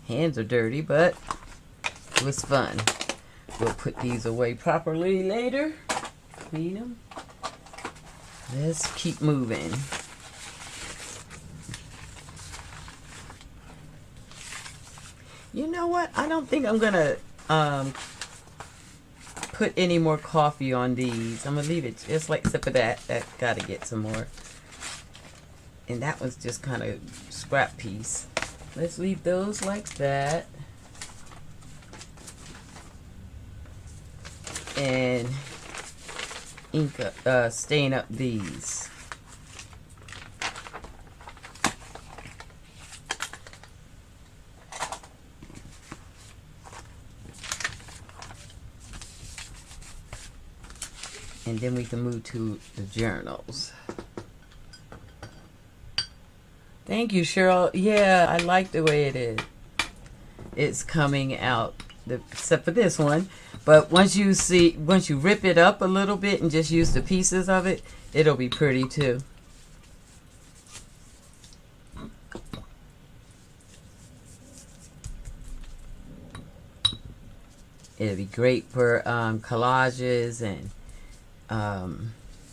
Hands are dirty, but it was fun. We'll put these away properly later. Clean them. Let's keep moving. You know what? I don't think I'm gonna put any more coffee on these. I'm gonna leave it just like except for that. That gotta get some more. And that was just kind of scrap piece. Let's leave those like that. And ink stain up these. And then we can move to the journals. Thank you, Cheryl. Yeah, I like the way it is. It's coming out, except for this one. But once you rip it up a little bit and just use the pieces of it, it'll be pretty too. It'll be great for collages and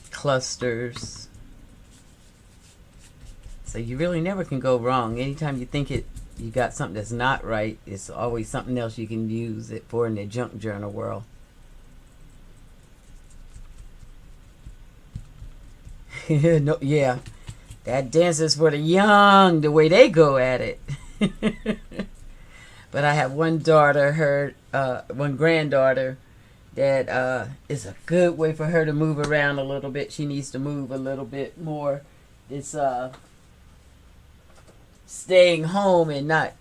clusters. So you really never can go wrong. Anytime you think you got something that's not right, it's always something else you can use it for in the junk journal world. No, yeah, that dances for the young, the way they go at it. But I have one daughter, one granddaughter, that is a good way for her to move around a little bit. She needs to move a little bit more. It's staying home and not,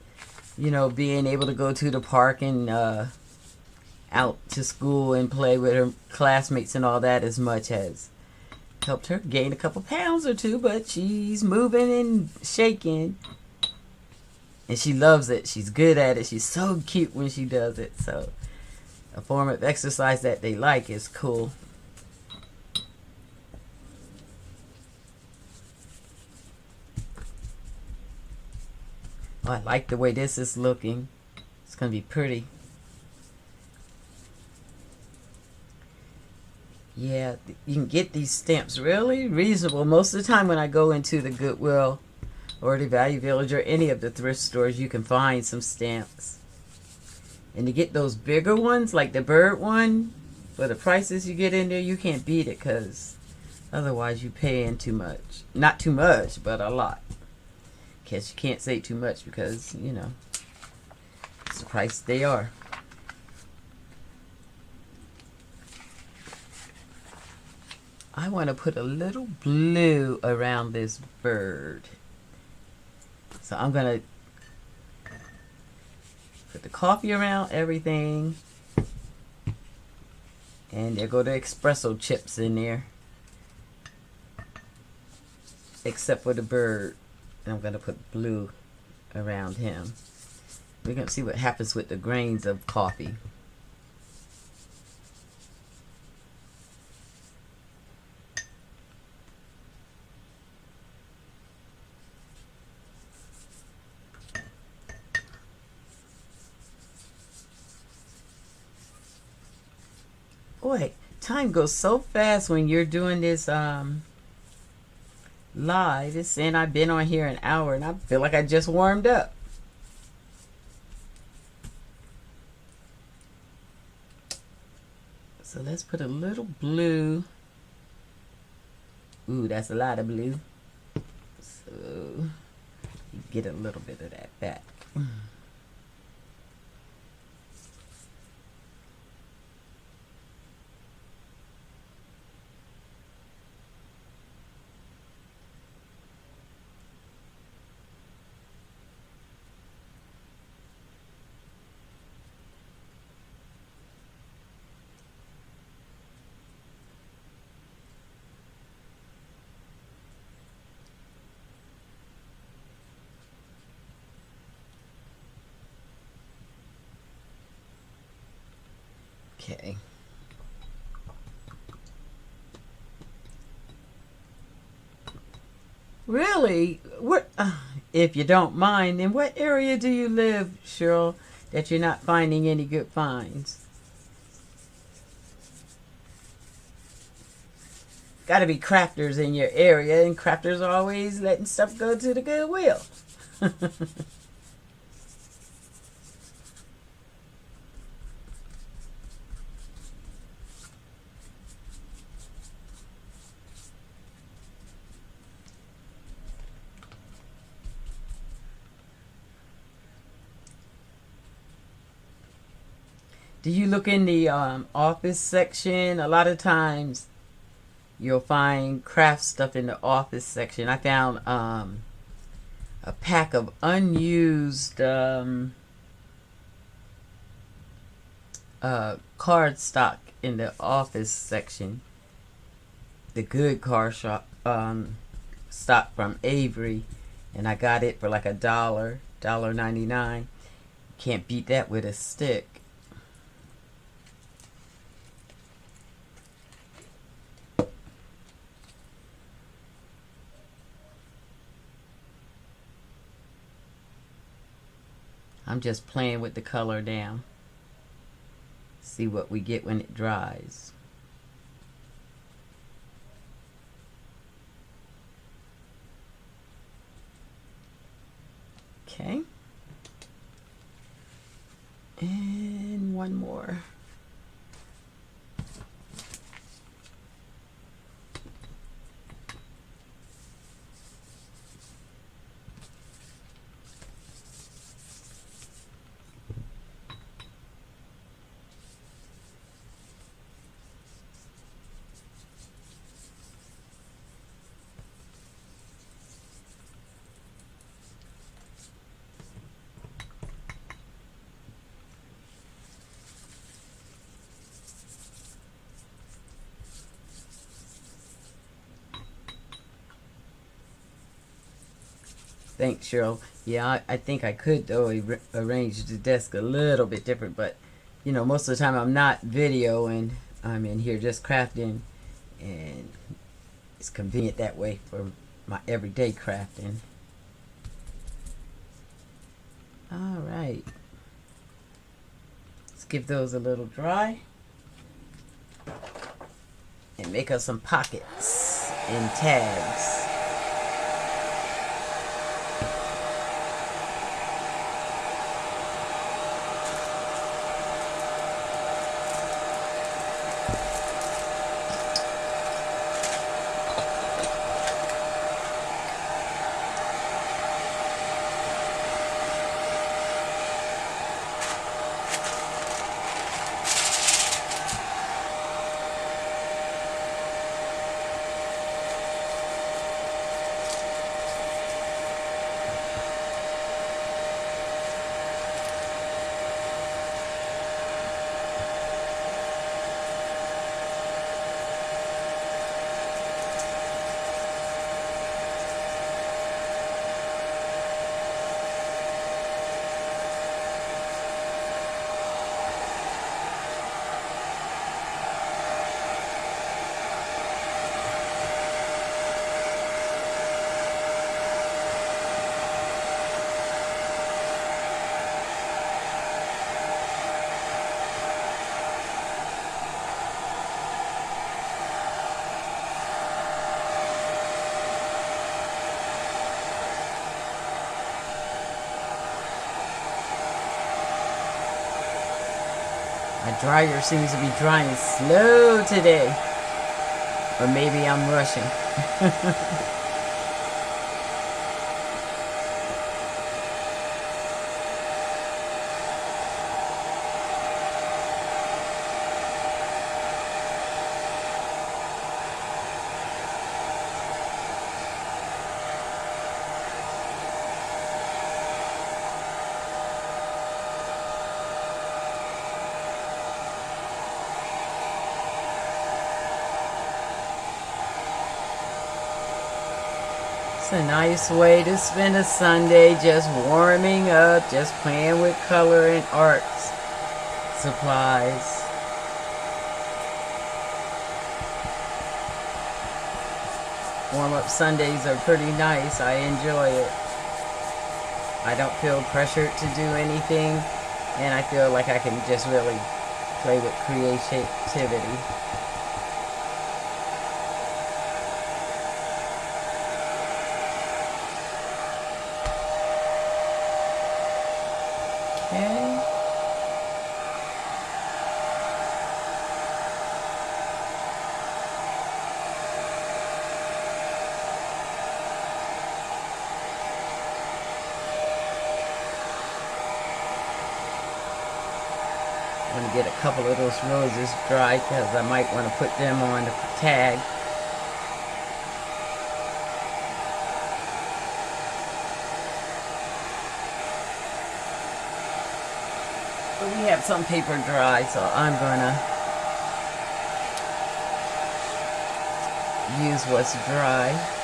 being able to go to the park and out to school and play with her classmates and all that as much as helped her gain a couple pounds or two, but she's moving and shaking. And she loves it. She's good at it. She's so cute when she does it. So a form of exercise that they like is cool. Oh, I like the way this is looking. It's going to be pretty. Yeah, you can get these stamps really reasonable. Most of the time when I go into the Goodwill or the Value Village or any of the thrift stores, you can find some stamps. And to get those bigger ones, like the bird one, for the prices you get in there, you can't beat it, because otherwise you paying too much. Not too much, but a lot. Guess you can't say too much because, it's the price they are. I want to put a little blue around this bird. So I'm going to put the coffee around everything. And there go the espresso chips in there. Except for the bird. And I'm going to put blue around him. We're going to see what happens with the grains of coffee. Boy, time goes so fast when you're doing this live. It's saying I've been on here an hour and I feel like I just warmed up. So let's put a little blue. Ooh, that's a lot of blue. So you get a little bit of that back. Okay. Really? What? If you don't mind, in what area do you live, Cheryl, that you're not finding any good finds? Got to be crafters in your area, and crafters are always letting stuff go to the Goodwill. Do you look in the office section? A lot of times you'll find craft stuff in the office section. I found a pack of unused card stock in the office section. The good card shop stock from Avery, and I got it for like $1.99. Can't beat that with a stick. I'm just playing with the color now. See what we get when it dries. Okay. And one more. Thanks, Cheryl. Yeah, I think I could, though, arrange the desk a little bit different, but, you know, most of the time I'm not videoing. I'm in here just crafting, and it's convenient that way for my everyday crafting. All right. Let's give those a little dry and make us some pockets and tags. My dryer seems to be drying slow today. Or maybe I'm rushing. It's a nice way to spend a Sunday, just warming up, just playing with color and art supplies. Warm-up Sundays are pretty nice. I enjoy it. I don't feel pressured to do anything, and I feel like I can just really play with creativity. Okay. I'm going to get a couple of those roses dry because I might want to put them on the tag. But we have some paper dry, so I'm going to use what's dry.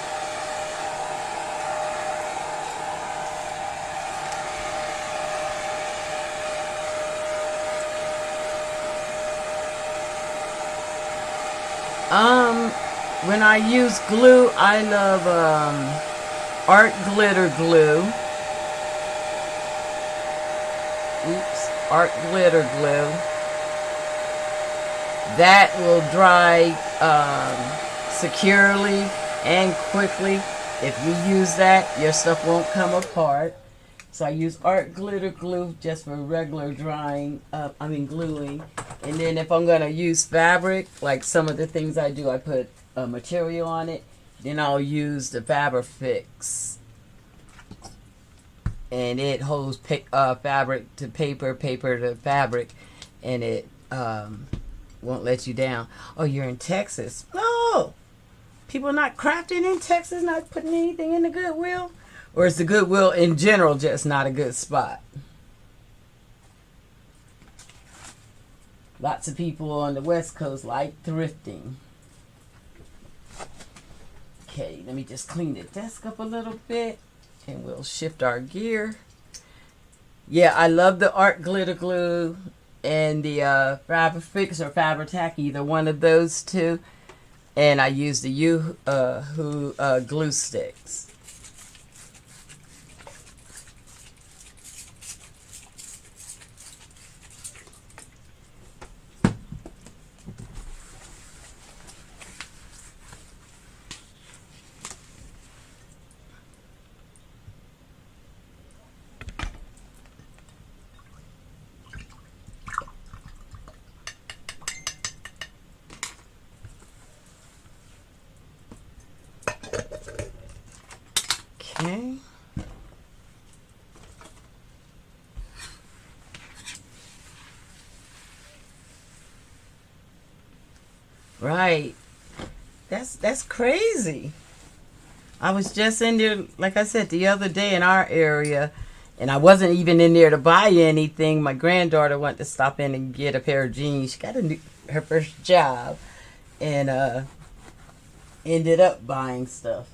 When I use glue, I love Art Glitter Glue. Oops, Art Glitter Glue. That will dry securely and quickly. If you use that, your stuff won't come apart. So I use Art Glitter Glue just for regular drying, gluing. And then if I'm going to use fabric, like some of the things I do, I put a material on it. Then I'll use the Fabrifix. And it holds fabric to paper, paper to fabric. And it won't let you down. Oh, you're in Texas. No! People not crafting in Texas, not putting anything in the Goodwill? Or is the Goodwill in general just not a good spot? Lots of people on the West Coast like thrifting. Okay, let me just clean the desk up a little bit. And we'll shift our gear. Yeah, I love the art glitter glue and the Fabrifix or Fabri-Tac, either one of those two. And I use the Yoo-Hoo glue sticks. Okay. Right. That's crazy. I was just in there, like I said, the other day in our area, and I wasn't even in there to buy anything. My granddaughter wanted to stop in and get a pair of jeans. She got her first job, and ended up buying stuff.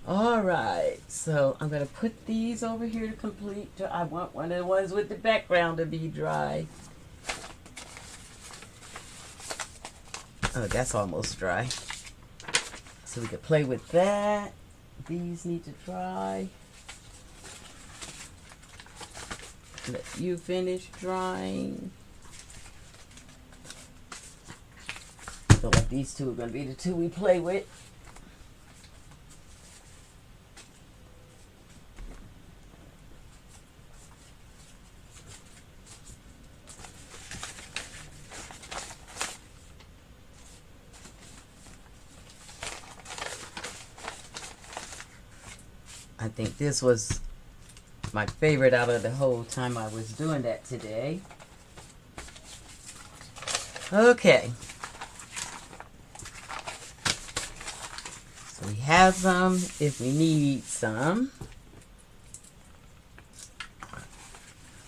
All right, so I'm gonna put these over here to complete. I want one of the ones with the background to be dry. Oh, that's almost dry. So we can play with that. These need to dry. Let you finish drying. Feel like these two are gonna be the two we play with. I think this was my favorite out of the whole time I was doing that today. Okay. So we have some if we need some.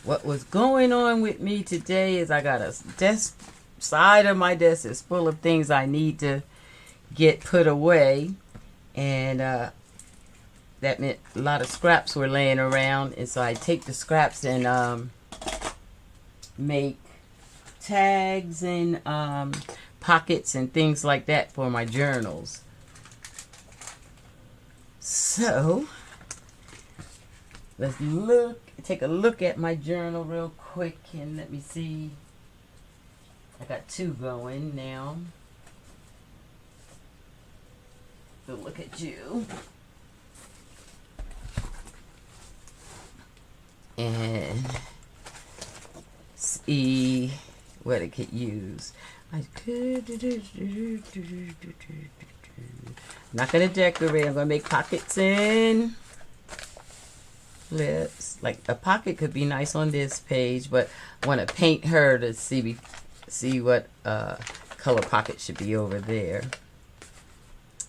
What was going on with me today is I got a desk, side of my desk is full of things I need to get put away. And that meant a lot of scraps were laying around, and so I take the scraps and make tags and pockets and things like that for my journals. So let's take a look at my journal real quick, and let me see. I got two going now. So look at you. And see what it could use. I'm not going to decorate. I'm going to make pockets and flips. Like a pocket could be nice on this page, but I want to paint her to see what color pocket should be over there.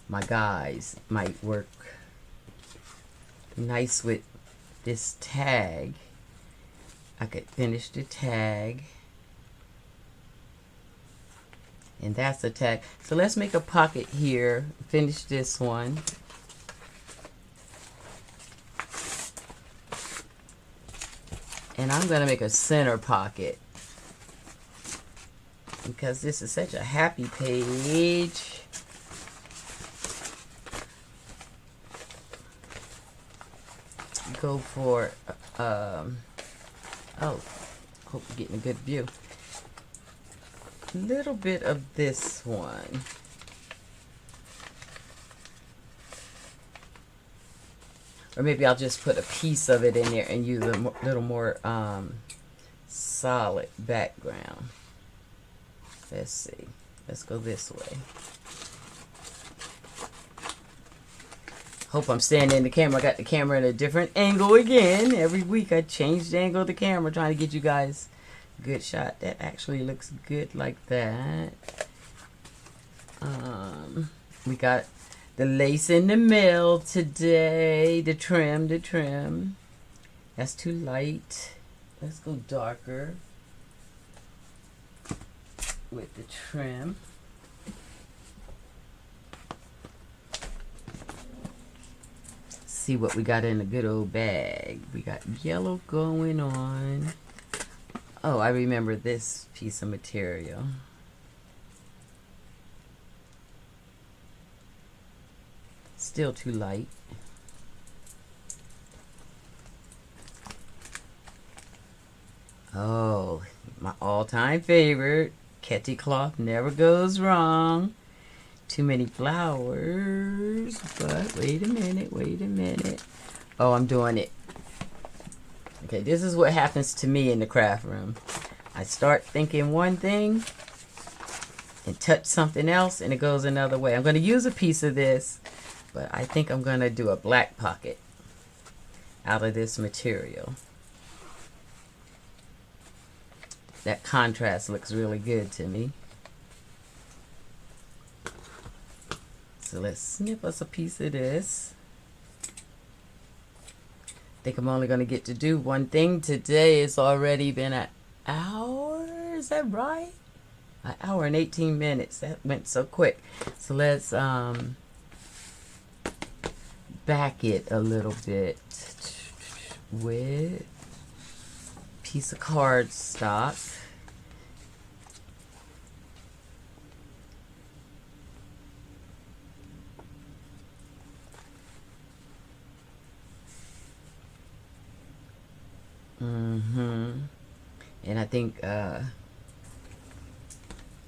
My guys might work nice with this tag. I could finish the tag, and that's a tag. So let's make a pocket here, finish this one, and I'm gonna make a center pocket because this is such a happy page. Go for oh, hope you're getting a good view. A little bit of this one. Or maybe I'll just put a piece of it in there and use a little more solid background. Let's see. Let's go this way. Hope I'm staying in the camera. I got the camera at a different angle again. Every week I change the angle of the camera, trying to get you guys a good shot. That actually looks good like that. We got the lace in the middle today. The trim. That's too light. Let's go darker with the trim. see what we got in the good old bag. We got yellow going on. Oh, I remember this piece of material. Still too light. Oh, my all-time favorite. Ketty cloth never goes wrong. Too many flowers, but wait a minute. Oh, I'm doing it. Okay, this is what happens to me in the craft room. I start thinking one thing and touch something else and it goes another way. I'm going to use a piece of this, but I think I'm going to do a black pocket out of this material. That contrast looks really good to me. So let's snip us a piece of this. I think I'm only going to get to do one thing today. It's already been an hour. Is that right? An hour and 18 minutes. That went so quick. So let's back it a little bit with a piece of cardstock. And I think, oh,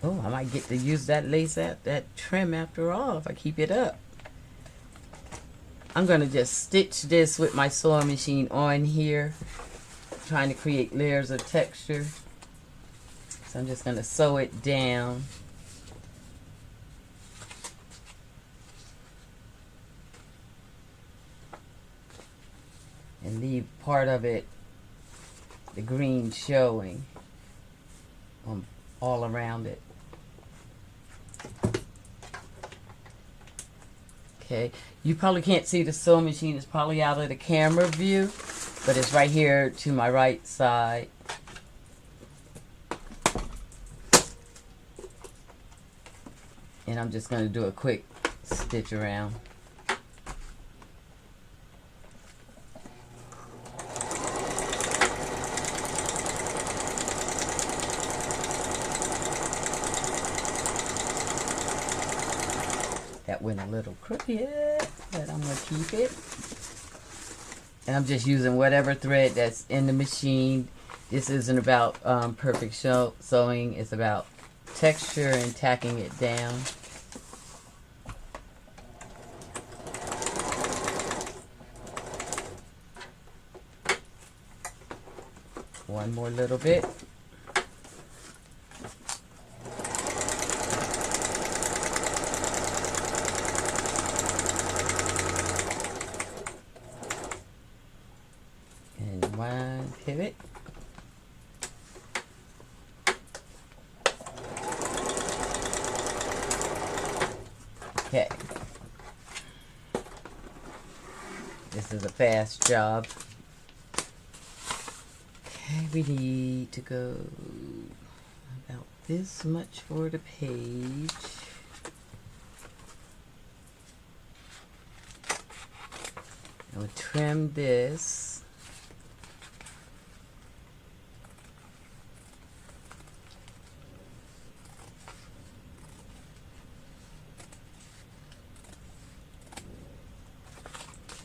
I might get to use that lace, that trim after all, if I keep it up. I'm going to just stitch this with my sewing machine on here, trying to create layers of texture. So I'm just going to sew it down. And leave part of it, the green showing all around it. Okay, you probably can't see the sewing machine. It's probably out of the camera view, but it's right here to my right side. And I'm just going to do a quick stitch around. That went a little crooked, but I'm going to keep it. And I'm just using whatever thread that's in the machine. This isn't about perfect sewing. It's about texture and tacking it down. One more little bit. One pivot. Okay. This is a fast job. Okay, we need to go about this much for the page. I'm going to trim this.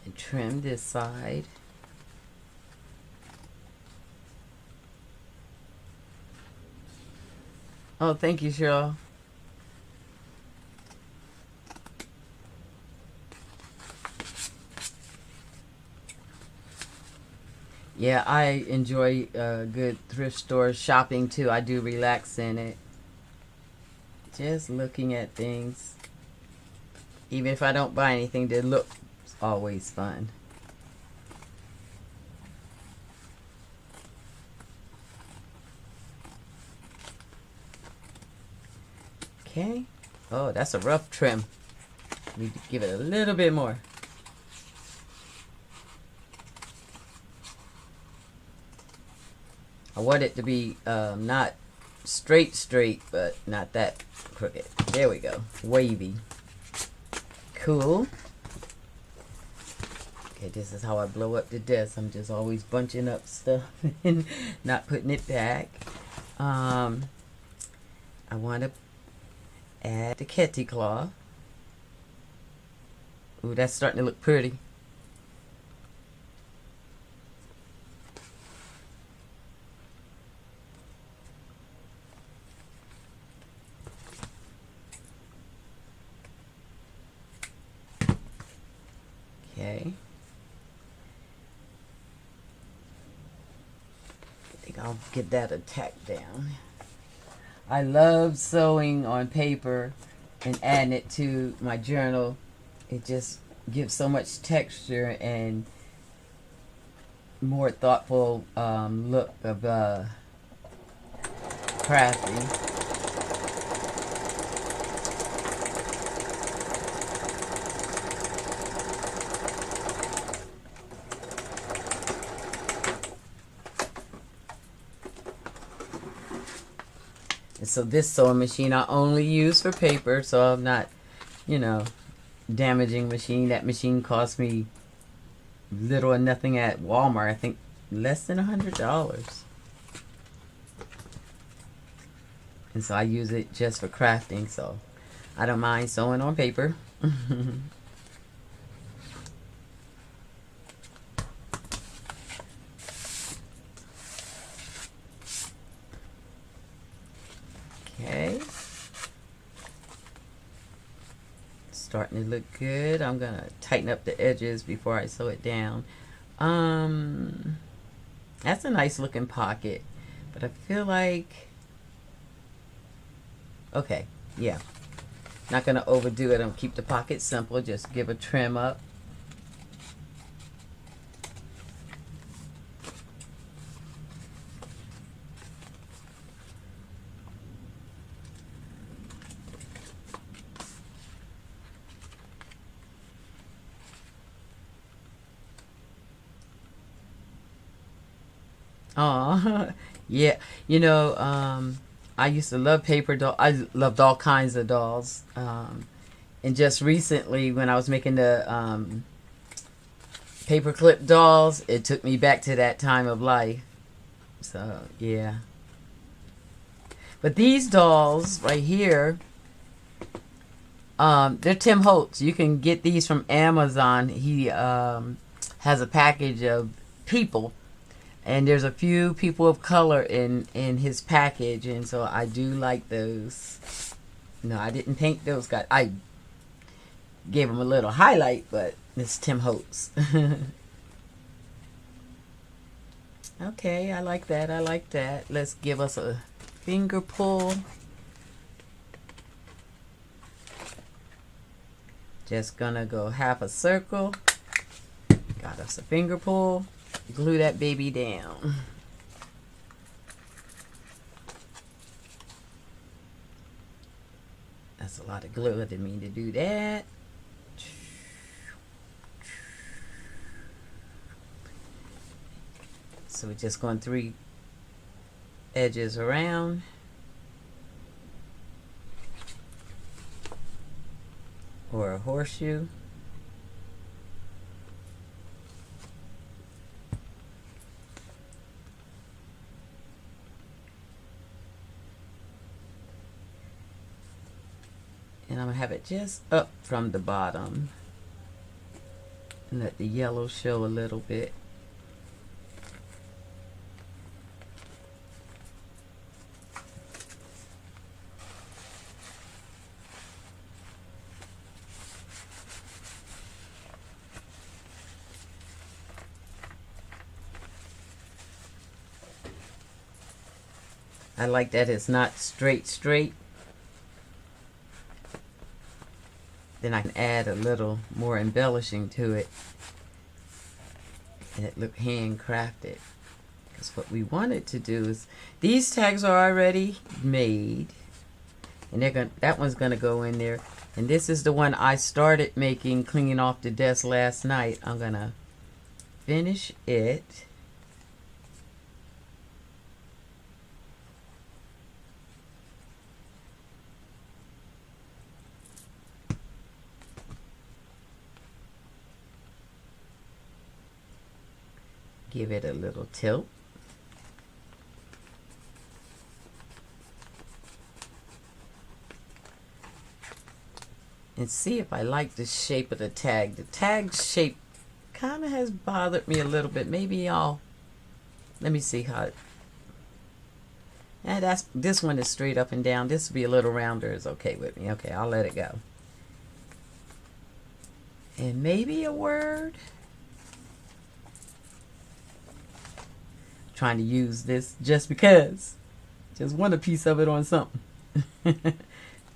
And trim this side. Oh, thank you, Cheryl. Yeah, I enjoy good thrift store shopping too. I do relax in it. Just looking at things. Even if I don't buy anything, they look always fun. Okay. Oh, that's a rough trim. Need to give it a little bit more. I want it to be not straight, but not that crooked. There we go. Wavy. Cool. Okay, this is how I blow up the desk. I'm just always bunching up stuff and not putting it back. I want to add the Kitty Claw. Ooh, that's starting to look pretty. Okay. I think I'll get that a tack down. I love sewing on paper and adding it to my journal. It just gives so much texture and more thoughtful look of crafting. And so this sewing machine I only use for paper, so I'm not, damaging machine. That machine cost me little or nothing at Walmart. I think less than $100. And so I use it just for crafting, so I don't mind sewing on paper. Okay. Starting to look good. I'm going to tighten up the edges before I sew it down. That's a nice looking pocket, but I feel like, okay, yeah. Not going to overdo it. I'm going to keep the pocket simple. Just give a trim up. Oh, yeah. I used to love paper doll. I loved all kinds of dolls. And just recently, when I was making the paper clip dolls, it took me back to that time of life. So, yeah. But these dolls right here, they're Tim Holtz. You can get these from Amazon. He has a package of people. And there's a few people of color in his package, and so I do like those. No, I didn't paint those guys. I gave them a little highlight, but it's Tim Holtz. Okay, I like that. I like that. Let's give us a finger pull. Just gonna go half a circle. Got us a finger pull. Glue that baby down. That's a lot of glue. I didn't mean to do that. So we're just going 3 edges around. Or a horseshoe. And I'm going to have it just up from the bottom. And let the yellow show a little bit. I like that it's not straight. Then I can add a little more embellishing to it. And it look handcrafted. Because what we wanted to do is, these tags are already made. And that one's going to go in there. And this is the one I started making, cleaning off the desk last night. I'm going to finish it. Give it a little tilt. And see if I like the shape of the tag. The tag shape kind of has bothered me a little bit. Maybe let me see how it, and this one is straight up and down. This will be a little rounder is okay with me. Okay, I'll let it go. And maybe a word. Trying to use this just because. Just want a piece of it on something.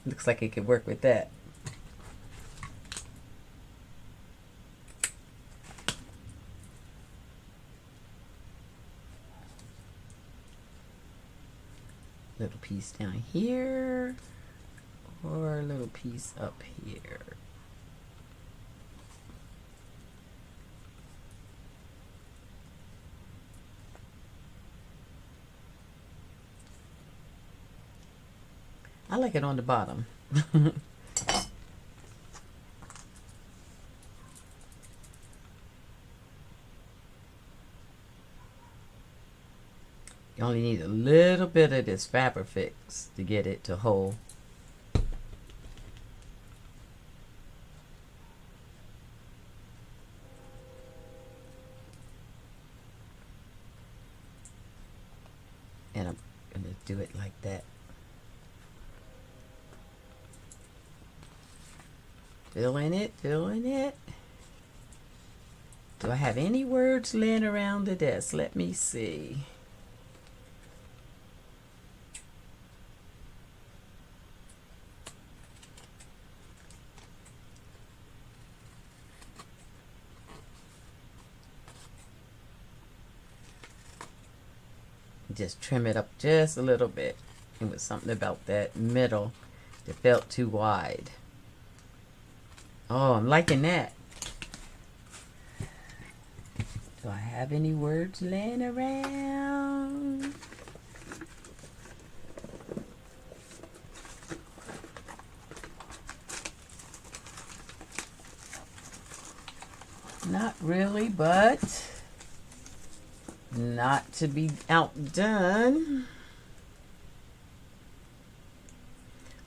Looks like it could work with that. Little piece down here or a little piece up here. I like it on the bottom. You only need a little bit of this Fabrifix to get it to hold. And I'm going to do it like that. Filling it, filling it. Do I have any words laying around the desk? Let me see. Just trim it up just a little bit. It was something about that middle that felt too wide. Oh, I'm liking that. Do I have any words laying around? Not really, but not to be outdone.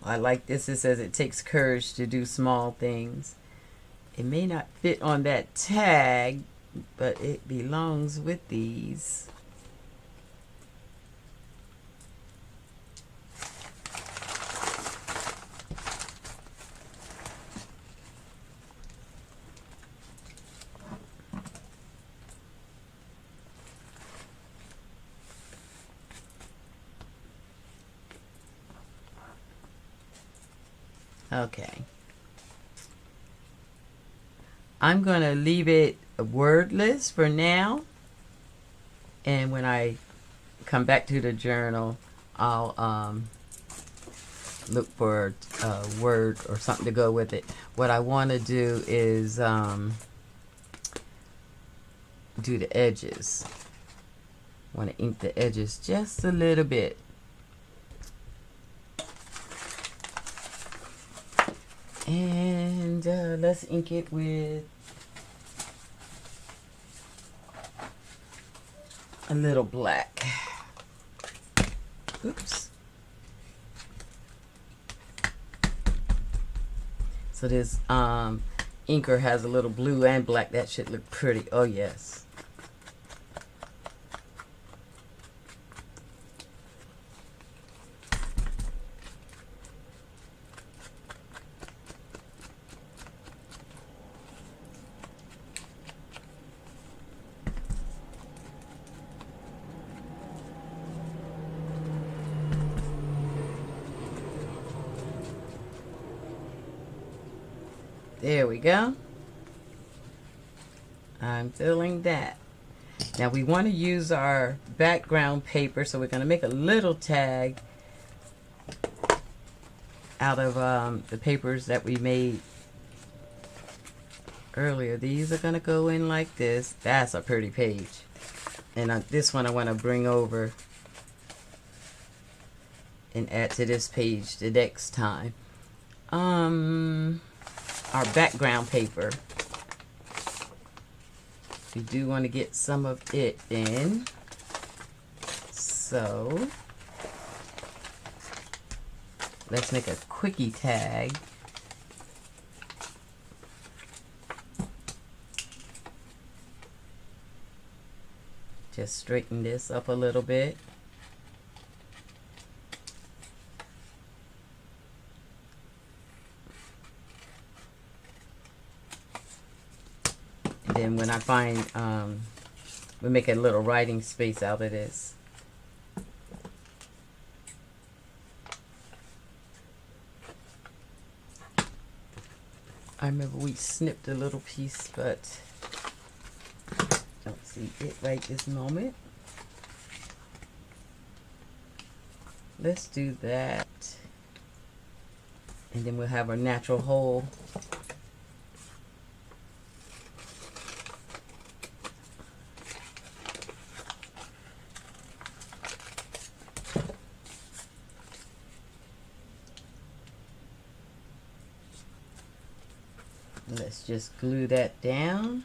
I like this. It says it takes courage to do small things. It may not fit on that tag, but it belongs with these. Okay. I'm going to leave it wordless for now. And when I come back to the journal, I'll look for a word or something to go with it. What I want to do is do the edges. I want to ink the edges just a little bit. And let's ink it with a little black. Oops. So this inker has a little blue and black. That should look pretty. Oh yes. There we go. I'm filling that. Now we want to use our background paper, so we're going to make a little tag out of the papers that we made earlier. These are going to go in like this. That's a pretty page. And this one I want to bring over and add to this page the next time. Our background paper. We do want to get some of it in. So let's make a quickie tag. Just straighten this up a little bit. And then when I find, we make a little writing space out of this. I remember we snipped a little piece, but don't see it right this moment. Let's do that. And then we'll have our natural hole. Let's just glue that down.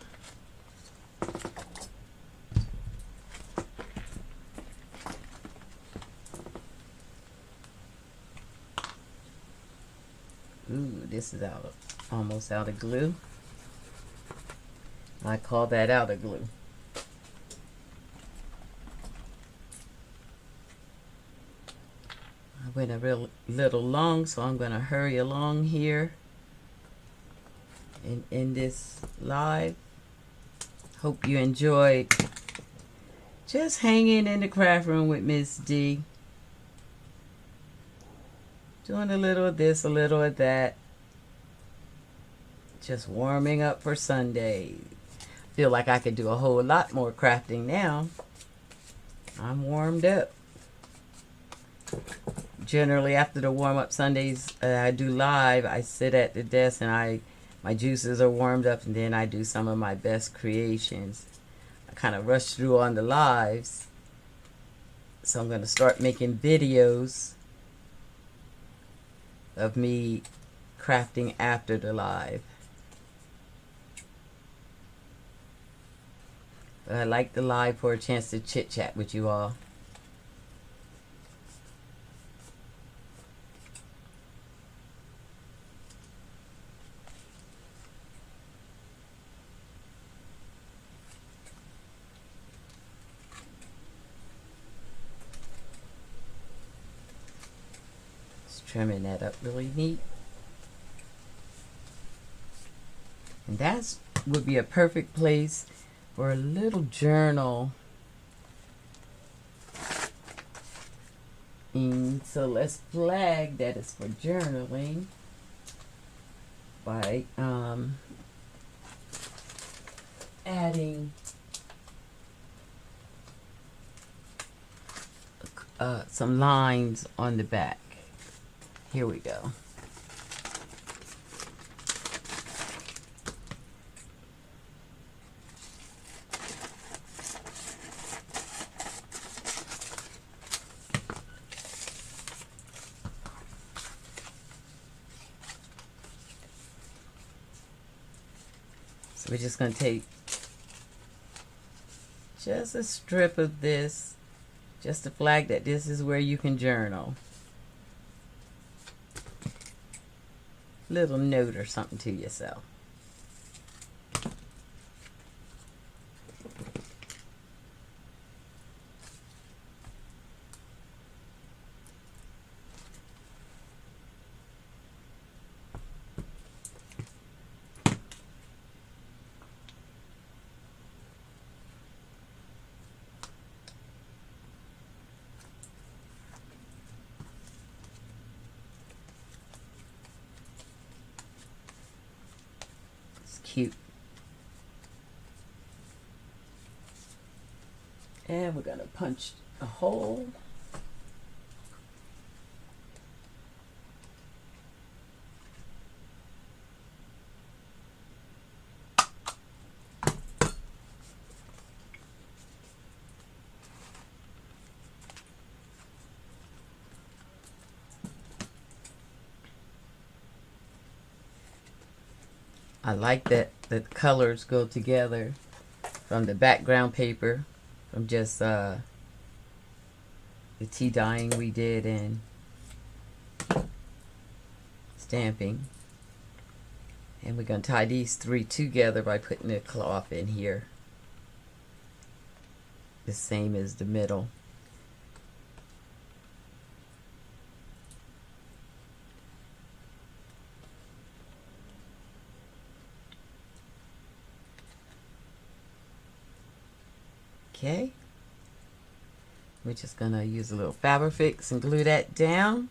Ooh, this is almost out of glue. I call that out of glue. I went a little long, so I'm going to hurry along here and end this live. Hope you enjoyed just hanging in the craft room with Miss D. Doing a little of this, a little of that. Just warming up for Sunday. Feel like I could do a whole lot more crafting now. I'm warmed up. Generally, after the warm-up Sundays I do live, I sit at the desk and my juices are warmed up, and then I do some of my best creations. I kind of rush through on the lives. So I'm going to start making videos of me crafting after the live. But I like the live for a chance to chit chat with you all. Trimming that up really neat. And that would be a perfect place for a little journal. And so let's flag that it's for journaling by adding some lines on the back. Here we go. So we're just going to take just a strip of this, just to flag that this is where you can journal. Little note or something to yourself. Cute. And we're going to punch a hole. I like that the colors go together. from the background paper from just the tea dyeing we did and stamping. And we're going to tie these 3 together by putting the cloth in here, the same as the middle. Okay, we're just going to use a little Fabrifix and glue that down.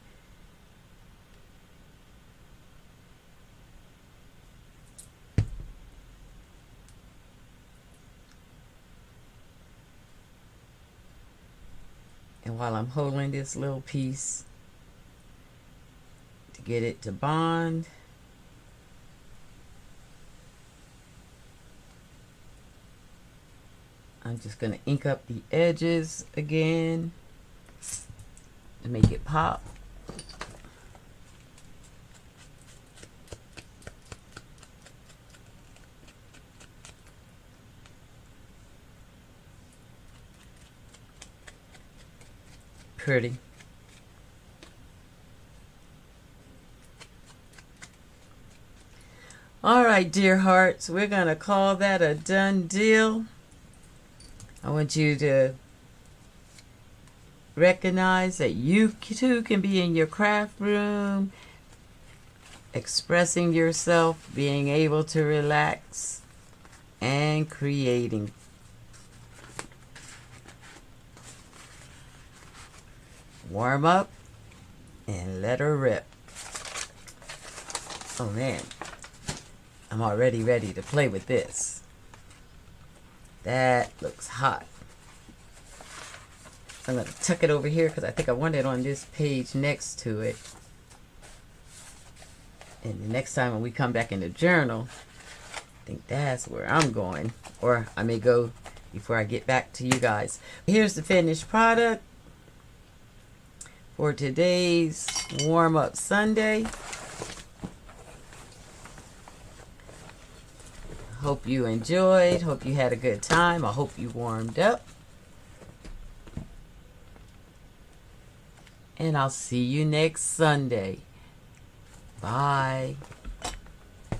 And while I'm holding this little piece to get it to bond, I'm just going to ink up the edges again to make it pop. Pretty. All right, dear hearts, we're going to call that a done deal. I want you to recognize that you too can be in your craft room, expressing yourself, being able to relax, and creating. Warm up and let her rip. Oh man, I'm already ready to play with this. That looks hot. So I'm going to tuck it over here because I think I want it on this page next to it. And the next time when we come back in the journal, I think that's where I'm going. Or I may go before I get back to you guys. Here's the finished product for today's warm-up Sunday. Hope you enjoyed. Hope you had a good time. I hope you warmed up. And I'll see you next Sunday. Bye.